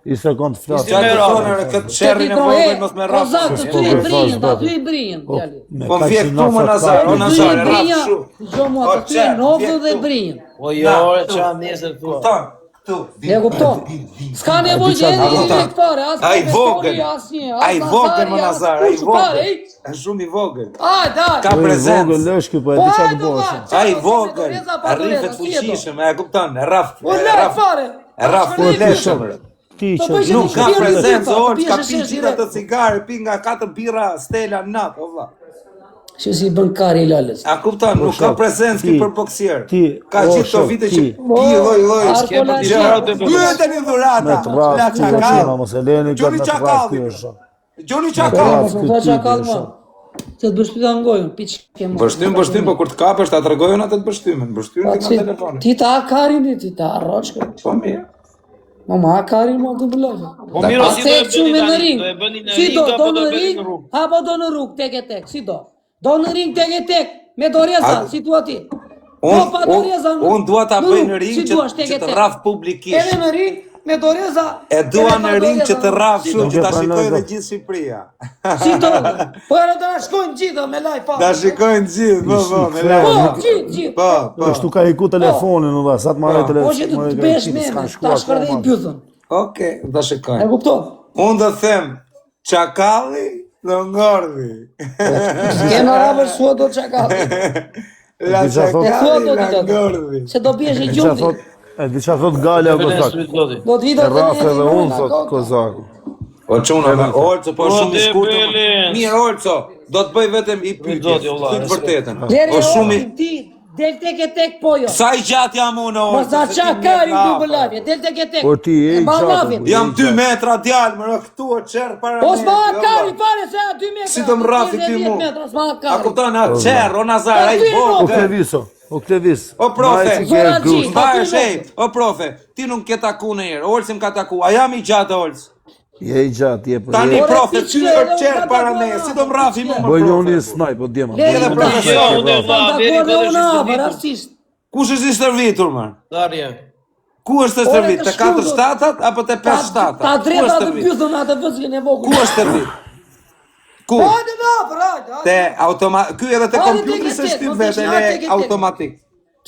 [SPEAKER 6] I sekund flas.
[SPEAKER 2] Çfarë të thonë këtë çerrin e vogël mos me rraf.
[SPEAKER 3] Gozak të ty e brinjën, ta ty e brinjën, djali.
[SPEAKER 2] Po vjet këtu më Nazar, o
[SPEAKER 3] Ty e
[SPEAKER 2] Nazar, rraf
[SPEAKER 3] brinjën,
[SPEAKER 2] shu.
[SPEAKER 3] gjo mua të ty e nofë dhe brinjën.
[SPEAKER 4] O jo, ore qa nesër thua.
[SPEAKER 2] Kupton?
[SPEAKER 3] E kupton? S'ka nevojë që edhe i direkt fare, as
[SPEAKER 2] Ai vogël.
[SPEAKER 3] profesori, as një, as
[SPEAKER 2] Ai vogël më
[SPEAKER 3] Nazari,
[SPEAKER 2] Nazar,
[SPEAKER 3] as
[SPEAKER 2] ai
[SPEAKER 3] kush fare,
[SPEAKER 2] vogël. Është shumë i vogël.
[SPEAKER 3] Ai, dal.
[SPEAKER 2] Ka prezencë.
[SPEAKER 6] Vogël është ky, po e
[SPEAKER 3] Po
[SPEAKER 6] di çfarë
[SPEAKER 3] hajde,
[SPEAKER 6] të bësh.
[SPEAKER 3] valla.
[SPEAKER 2] Ai vogël,
[SPEAKER 3] Doreza pa
[SPEAKER 2] rrifet
[SPEAKER 3] doreza, si e do?
[SPEAKER 2] fuqishëm, e kupton? Rraf.
[SPEAKER 3] Po lek fare.
[SPEAKER 2] Rraf
[SPEAKER 3] Po lek.
[SPEAKER 2] leshëm.
[SPEAKER 6] Ti
[SPEAKER 3] Po
[SPEAKER 6] që
[SPEAKER 3] bëj që
[SPEAKER 2] Nuk
[SPEAKER 3] ti
[SPEAKER 2] ka
[SPEAKER 3] shpirë
[SPEAKER 2] prezencë,
[SPEAKER 3] direkt,
[SPEAKER 2] orë, ka
[SPEAKER 3] biesh
[SPEAKER 2] pi
[SPEAKER 3] shesh
[SPEAKER 2] gjitha të
[SPEAKER 3] direkt.
[SPEAKER 2] cigare, pi nga 4 bira Stella në natë, o vlla.
[SPEAKER 3] Që si bën kari lalës.
[SPEAKER 2] A kupton, nuk ka prezencë ki për boksier.
[SPEAKER 6] ti,
[SPEAKER 2] Ka
[SPEAKER 6] o,
[SPEAKER 2] gjithë to
[SPEAKER 6] shok,
[SPEAKER 2] vite
[SPEAKER 6] ti.
[SPEAKER 2] që i lloj.
[SPEAKER 3] Arkola
[SPEAKER 2] Pyeteni dhurata.
[SPEAKER 6] Me të vrasë
[SPEAKER 2] La
[SPEAKER 6] ti e
[SPEAKER 2] çakall.
[SPEAKER 6] qima, mos e leni
[SPEAKER 2] Gjoni
[SPEAKER 6] këtë me të vrasë
[SPEAKER 2] çakall.
[SPEAKER 6] ty është.
[SPEAKER 2] Gjoni
[SPEAKER 3] Po,
[SPEAKER 2] çakall.
[SPEAKER 3] mos më thua çakall më. Që të bësh pyeta ngojën, piç ke më.
[SPEAKER 2] Bështym, po kur të kapesh ta tregojën atë të bështymen. Bështymen ti nga telefoni.
[SPEAKER 3] Ti ta karin ti ta arroçkë.
[SPEAKER 2] Po mirë.
[SPEAKER 3] Mama karin më të bëlloj.
[SPEAKER 4] Po miro si do e bëni
[SPEAKER 3] në
[SPEAKER 4] tani?
[SPEAKER 3] ring.
[SPEAKER 4] Do e bëni në
[SPEAKER 3] Si
[SPEAKER 4] ring
[SPEAKER 3] do,
[SPEAKER 4] apo
[SPEAKER 3] do
[SPEAKER 4] do
[SPEAKER 3] në
[SPEAKER 4] e bëni
[SPEAKER 3] ring
[SPEAKER 4] në rrugë?
[SPEAKER 3] apo do në rrugë tek e tek, si do. Do në ring tek e tek, me doreza, si thua ti. Po pa doreza.
[SPEAKER 2] Unë dua ta bëj në ring që të rraf
[SPEAKER 3] Edhe
[SPEAKER 2] publikisht.
[SPEAKER 3] në ring me doreza.
[SPEAKER 2] E dua në ring që të rraf
[SPEAKER 3] Si
[SPEAKER 2] shumë
[SPEAKER 3] do?
[SPEAKER 2] që ta
[SPEAKER 6] Nuk e
[SPEAKER 2] shikojë
[SPEAKER 6] pranoj
[SPEAKER 2] dhe
[SPEAKER 6] dot.
[SPEAKER 2] gjithë Shqipëria.
[SPEAKER 3] Si do? Po edhe do na shkojnë gjithë me live pa.
[SPEAKER 2] Ta shikojnë gjithë, po, me
[SPEAKER 3] Po,
[SPEAKER 2] lajë.
[SPEAKER 3] gjithë.
[SPEAKER 2] Po, po.
[SPEAKER 6] Kështu ka iku telefonin, valla, sa të marrë
[SPEAKER 3] Po që të
[SPEAKER 6] telefonin.
[SPEAKER 3] bësh me, ta shkërdej pyetën.
[SPEAKER 2] Okej, ta
[SPEAKER 3] E
[SPEAKER 2] shikojnë.
[SPEAKER 3] kupton?
[SPEAKER 2] Unë do them, çakalli do ngordhi.
[SPEAKER 3] Kena rabër sua do çakall.
[SPEAKER 2] La
[SPEAKER 6] Di qa thot?
[SPEAKER 2] çakalli
[SPEAKER 3] Do
[SPEAKER 2] la
[SPEAKER 3] të
[SPEAKER 2] ngordhi.
[SPEAKER 3] Se do biesh i
[SPEAKER 6] Qa
[SPEAKER 3] gjundi.
[SPEAKER 6] thot, e di qa thot Gali o Kozak.
[SPEAKER 3] Do të vido
[SPEAKER 6] E rraf edhe unë, thot Kozaku.
[SPEAKER 2] O çuna me Olco, po shumë i
[SPEAKER 4] te
[SPEAKER 2] shkurtër.
[SPEAKER 4] Belen.
[SPEAKER 2] Mirë Olco, do të bëj vetëm i pyetje.
[SPEAKER 4] zoti, valla,
[SPEAKER 2] Të vërtetën.
[SPEAKER 3] Leri
[SPEAKER 2] Po shumë i
[SPEAKER 3] ti, del tek e tek po jo.
[SPEAKER 2] sa i gjatë jam unë Olco.
[SPEAKER 3] Mos na
[SPEAKER 2] se ti
[SPEAKER 3] qa
[SPEAKER 2] më
[SPEAKER 3] kari
[SPEAKER 2] jep
[SPEAKER 3] ty
[SPEAKER 2] rafë.
[SPEAKER 3] bëllavje, del tek e tek.
[SPEAKER 6] Po ti e i
[SPEAKER 3] mban
[SPEAKER 6] gjatë,
[SPEAKER 3] lavje.
[SPEAKER 6] po.
[SPEAKER 2] Jam 2 metra djalë, më këtu o çerr para
[SPEAKER 3] Mos ma
[SPEAKER 2] jo,
[SPEAKER 3] kari
[SPEAKER 2] valla.
[SPEAKER 3] fare se a 2 metra.
[SPEAKER 2] Si të më rrafi ti
[SPEAKER 3] 10
[SPEAKER 2] mu?
[SPEAKER 3] metra, s'ma
[SPEAKER 2] A
[SPEAKER 3] kari.
[SPEAKER 2] kupton a çerr, o Nazar, ai
[SPEAKER 3] Po,
[SPEAKER 6] O
[SPEAKER 2] vogël.
[SPEAKER 6] Kleviso, o Klevis.
[SPEAKER 2] O profe,
[SPEAKER 6] Majë që ke
[SPEAKER 3] Zora
[SPEAKER 6] grusht.
[SPEAKER 3] Gji.
[SPEAKER 2] Mbahesh o profe, ti nuk ke taku në herë, Olsi më ka taku, a jam i gjatë Olsi?
[SPEAKER 6] Je i gjatë, je për
[SPEAKER 2] Tani
[SPEAKER 6] je.
[SPEAKER 3] Ore,
[SPEAKER 2] profe,
[SPEAKER 3] ti
[SPEAKER 2] ty
[SPEAKER 3] që
[SPEAKER 2] o
[SPEAKER 3] edhe
[SPEAKER 2] qerë
[SPEAKER 3] unë
[SPEAKER 2] para
[SPEAKER 3] ka
[SPEAKER 2] ne,
[SPEAKER 3] taku,
[SPEAKER 2] si do më rafi mu më
[SPEAKER 6] Bëj unë
[SPEAKER 2] profe?
[SPEAKER 6] një snaj, po djema.
[SPEAKER 3] Leri,
[SPEAKER 2] Edhe
[SPEAKER 3] po
[SPEAKER 2] profesor,
[SPEAKER 3] ta
[SPEAKER 4] unë e vlla,
[SPEAKER 3] ta
[SPEAKER 4] deri
[SPEAKER 3] bërë
[SPEAKER 4] do të
[SPEAKER 3] unë
[SPEAKER 4] ishte
[SPEAKER 3] hapë,
[SPEAKER 4] ditur.
[SPEAKER 3] rastisht.
[SPEAKER 2] Kush është i stërvitur, man?
[SPEAKER 4] Darje.
[SPEAKER 2] Ku është të
[SPEAKER 3] Ore,
[SPEAKER 2] stërvit?
[SPEAKER 3] të
[SPEAKER 2] Të 4
[SPEAKER 3] shkurtër.
[SPEAKER 2] shtatat apo të 5 shtatat?
[SPEAKER 3] Ta
[SPEAKER 2] Ku
[SPEAKER 3] drejta
[SPEAKER 2] është
[SPEAKER 3] të
[SPEAKER 2] stërvit?
[SPEAKER 3] pyetën atë vëzhgën e
[SPEAKER 2] Ku
[SPEAKER 3] vogël.
[SPEAKER 2] është stërvit? Ku?
[SPEAKER 3] Hajde na, hajde.
[SPEAKER 2] Te automat, ky edhe te
[SPEAKER 3] Hajde,
[SPEAKER 2] kompjuteri
[SPEAKER 3] tek e
[SPEAKER 2] se
[SPEAKER 3] tek,
[SPEAKER 2] shtyp
[SPEAKER 3] mos
[SPEAKER 2] vetë
[SPEAKER 3] e
[SPEAKER 2] le
[SPEAKER 3] tek e tek.
[SPEAKER 2] automatik.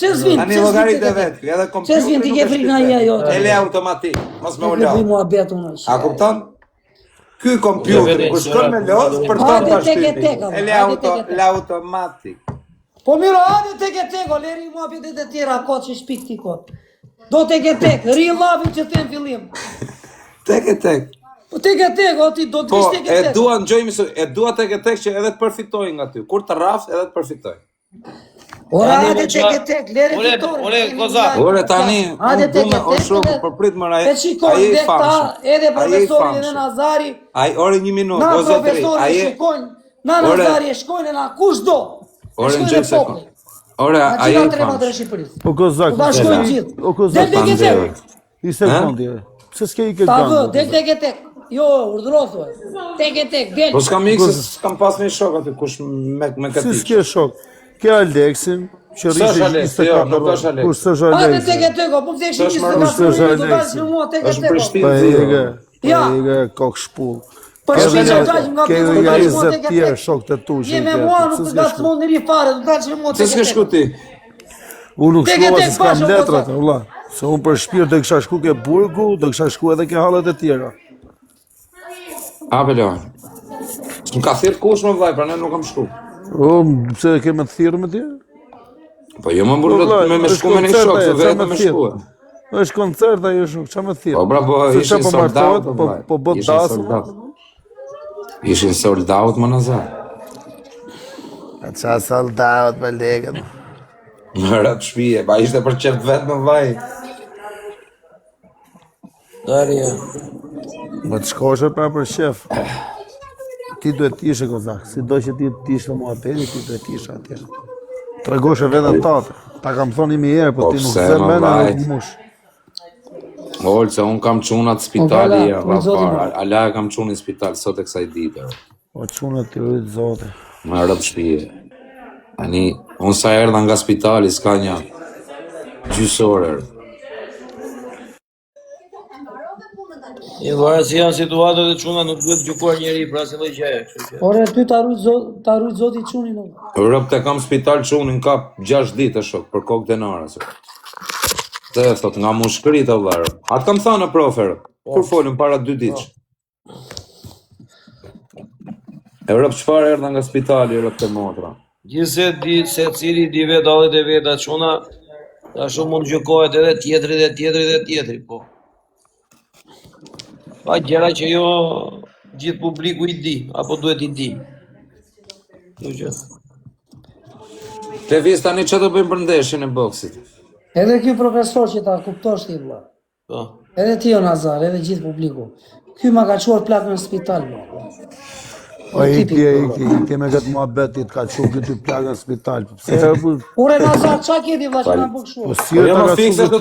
[SPEAKER 3] Pse s'vin?
[SPEAKER 2] Tani llogarit e vet, ky edhe kompjuteri.
[SPEAKER 3] s'vin ti
[SPEAKER 2] nuk
[SPEAKER 3] ke
[SPEAKER 2] e
[SPEAKER 3] frikë
[SPEAKER 2] shtyp
[SPEAKER 3] nga
[SPEAKER 2] vetë.
[SPEAKER 3] ja jote?
[SPEAKER 2] E le automatik, mos me
[SPEAKER 3] Nuk
[SPEAKER 2] ulo.
[SPEAKER 3] bëj mua bet unë.
[SPEAKER 2] A kupton? Ky kompjuteri kur shkon me lodh për të
[SPEAKER 3] Hajde
[SPEAKER 2] thënë
[SPEAKER 3] tek e
[SPEAKER 2] shtypi.
[SPEAKER 3] tek, ama,
[SPEAKER 2] E le
[SPEAKER 3] hajde tek e tek.
[SPEAKER 2] l'automatik.
[SPEAKER 3] Po miro, hajde tek e tek, o leri mua pjetet e tjera, kot që shpik ti kot. Do tek e tek, ri lavin që them fillim.
[SPEAKER 2] Tek e tek.
[SPEAKER 3] Po tek e tek, o ti do të
[SPEAKER 2] Po,
[SPEAKER 3] vish tek e
[SPEAKER 2] e
[SPEAKER 3] tek.
[SPEAKER 2] dua ngjoj e dua tek e tek që edhe të përfitoj nga ty. Kur të rraf edhe të përfitoj.
[SPEAKER 3] Ora,
[SPEAKER 4] Tani,
[SPEAKER 3] hajde
[SPEAKER 4] mo,
[SPEAKER 3] tek e tek, leri
[SPEAKER 4] Ore,
[SPEAKER 3] fitore.
[SPEAKER 4] ore,
[SPEAKER 3] kemi
[SPEAKER 4] Kozak.
[SPEAKER 3] live.
[SPEAKER 2] Ore tani,
[SPEAKER 3] Hajde
[SPEAKER 2] unë
[SPEAKER 3] tek
[SPEAKER 2] du me
[SPEAKER 3] e
[SPEAKER 2] o
[SPEAKER 3] tek,
[SPEAKER 2] shoku,
[SPEAKER 3] edhe-
[SPEAKER 2] për prit më ai.
[SPEAKER 3] E shikoj, dhe këta, edhe profesori edhe Nazari,
[SPEAKER 2] Ai ore një minutë,
[SPEAKER 3] na
[SPEAKER 2] o zotëri.
[SPEAKER 3] profesori
[SPEAKER 2] Ai
[SPEAKER 3] shikojnë, na
[SPEAKER 2] Ore-
[SPEAKER 3] Nazari e shkojnë, na kush do.
[SPEAKER 2] ore
[SPEAKER 3] Shkojnë
[SPEAKER 2] në gjë
[SPEAKER 3] e
[SPEAKER 2] sekond.
[SPEAKER 3] populli.
[SPEAKER 2] Ore
[SPEAKER 3] Na
[SPEAKER 2] ai
[SPEAKER 3] gjitha
[SPEAKER 2] e
[SPEAKER 3] tre matë e
[SPEAKER 2] famsh.
[SPEAKER 3] Shqipërisë.
[SPEAKER 6] O Kozak.
[SPEAKER 3] Po ta shkojnë gjithë.
[SPEAKER 6] O Kozak.
[SPEAKER 3] Del tek e tek.
[SPEAKER 6] I sekundi. Pse s'ke i ke
[SPEAKER 3] Ta vë,
[SPEAKER 6] ganë?
[SPEAKER 3] del tek e tek. Jo, urdhro thuaj. Tek e tek, del.
[SPEAKER 2] Po s'kam ikë se s'kam pas një shok aty kush me
[SPEAKER 6] Si
[SPEAKER 2] këtë.
[SPEAKER 6] s'ke shok? Ke Aleksin, që
[SPEAKER 2] S'është
[SPEAKER 6] rrishi
[SPEAKER 2] Aleks, jo, nuk është Aleks.
[SPEAKER 6] Kur s'është
[SPEAKER 3] Hajde
[SPEAKER 6] Aleksin.
[SPEAKER 3] tek e tek, po pse
[SPEAKER 2] S'është
[SPEAKER 3] kishin
[SPEAKER 2] marrë,
[SPEAKER 6] s'është Aleksin.
[SPEAKER 3] do mua tek e
[SPEAKER 2] Është
[SPEAKER 3] tek.
[SPEAKER 2] Prishtinë.
[SPEAKER 6] Pa e ke,
[SPEAKER 3] Ja.
[SPEAKER 6] pa e ke kokë shpull.
[SPEAKER 3] Po
[SPEAKER 6] Ke
[SPEAKER 3] shpinë
[SPEAKER 6] dhe-
[SPEAKER 3] çajim nga
[SPEAKER 6] ke
[SPEAKER 3] pjesë,
[SPEAKER 6] dhe
[SPEAKER 3] do
[SPEAKER 6] nga
[SPEAKER 3] dalësh mua
[SPEAKER 6] 20
[SPEAKER 3] tek e
[SPEAKER 6] tjerë
[SPEAKER 3] tek.
[SPEAKER 6] shok të tu.
[SPEAKER 3] Je me mua nuk të gatmon në ri fare, do dalësh mua
[SPEAKER 2] Se
[SPEAKER 3] tek
[SPEAKER 2] s'ke
[SPEAKER 3] e
[SPEAKER 2] shku
[SPEAKER 3] tek.
[SPEAKER 2] ti.
[SPEAKER 6] Unë nuk
[SPEAKER 3] Tek e
[SPEAKER 6] shkova
[SPEAKER 3] tek
[SPEAKER 6] se s'kam
[SPEAKER 3] bashkë,
[SPEAKER 6] letrat,
[SPEAKER 3] Kozak.
[SPEAKER 6] valla. Se unë për shpirt do kisha shku ke burgu, do kisha shku edhe ke hallet e tjera.
[SPEAKER 2] Apelo. S'm ka thirr kush më vllai, pra ne nuk kam shku.
[SPEAKER 6] O, pse ke me të thirrë me ti?
[SPEAKER 2] Po jo më mbulë me
[SPEAKER 6] është
[SPEAKER 2] shku me një
[SPEAKER 6] koncert
[SPEAKER 2] shok,
[SPEAKER 6] ajo,
[SPEAKER 2] se
[SPEAKER 6] qa
[SPEAKER 2] vetëm
[SPEAKER 6] me
[SPEAKER 2] me
[SPEAKER 6] thirr?
[SPEAKER 2] shku.
[SPEAKER 6] Është koncert ajo shok, ç'a me thirr?
[SPEAKER 2] Po bra, po
[SPEAKER 6] Se
[SPEAKER 2] ishin
[SPEAKER 6] qa po
[SPEAKER 2] sold out,
[SPEAKER 6] martohet,
[SPEAKER 2] po vllai.
[SPEAKER 6] po bot
[SPEAKER 2] Ishin
[SPEAKER 6] dasëm.
[SPEAKER 2] sold out. Ishin sold out më Nazar.
[SPEAKER 6] Qa soldat me legën.
[SPEAKER 2] Në rat shtëpie, pa ishte për çeft vetë më vllai.
[SPEAKER 4] Darje.
[SPEAKER 6] Më të shkoshe pra për shef. Ti duhet t'ishe Kozak, si do që ti t'ishe mua peri, ti duhet t'ishe atje. Tregoshe vetën tatë. Ta kam thonë imi herë, po
[SPEAKER 2] Po
[SPEAKER 6] ti nuk
[SPEAKER 2] pse,
[SPEAKER 6] zë
[SPEAKER 2] më
[SPEAKER 6] mene
[SPEAKER 2] vllai?
[SPEAKER 6] nuk mush.
[SPEAKER 2] Olse, unë kam qunat spitali,
[SPEAKER 3] Valla,
[SPEAKER 2] ja,
[SPEAKER 3] unë zoti
[SPEAKER 2] pa,
[SPEAKER 3] më.
[SPEAKER 2] ala e kam qunë në spital sot e kësaj dite.
[SPEAKER 6] O qunë të rritë zote.
[SPEAKER 2] Më rrët shtëpie. Ani, unë sa erdha nga spitali, s'ka një gjysore.
[SPEAKER 4] I varet si janë situatët e çuna nuk duhet gjykuar njeri pra si lloj gjëje, kështu që.
[SPEAKER 3] Ore, ty ta rujt zoti çunin. O.
[SPEAKER 2] Rrëp të kam spital qunin ka 6 ditë shok, për kokë denara. Të thot nga mushkërit o vlarë. Atë kam thënë profer, kur folëm para 2 ditësh. Evropë çfarë erdha nga spitali Evropë të motra.
[SPEAKER 4] Gjithse di se cili di vet dallet e veta çuna, ashtu mund gjykohet edhe tjetri, po. Pa gjëra që jo gjithë publiku i di, apo duhet i di.
[SPEAKER 2] Te vis tani që të bëjmë për ndeshjen e boksit?
[SPEAKER 3] Edhe ky profesor që ta kuptosh ti vëlla.
[SPEAKER 4] Po.
[SPEAKER 3] Edhe ti o Nazar, edhe gjithë publiku. Ky ma ka çuar plakën në spital vëlla.
[SPEAKER 6] O iki me këtë muhabetit ka çu këtë plagën në spital. Pse?
[SPEAKER 3] Ure Nazar, çka ke ti vëlla që na bë kështu?
[SPEAKER 6] Po si e ta ka çu këtë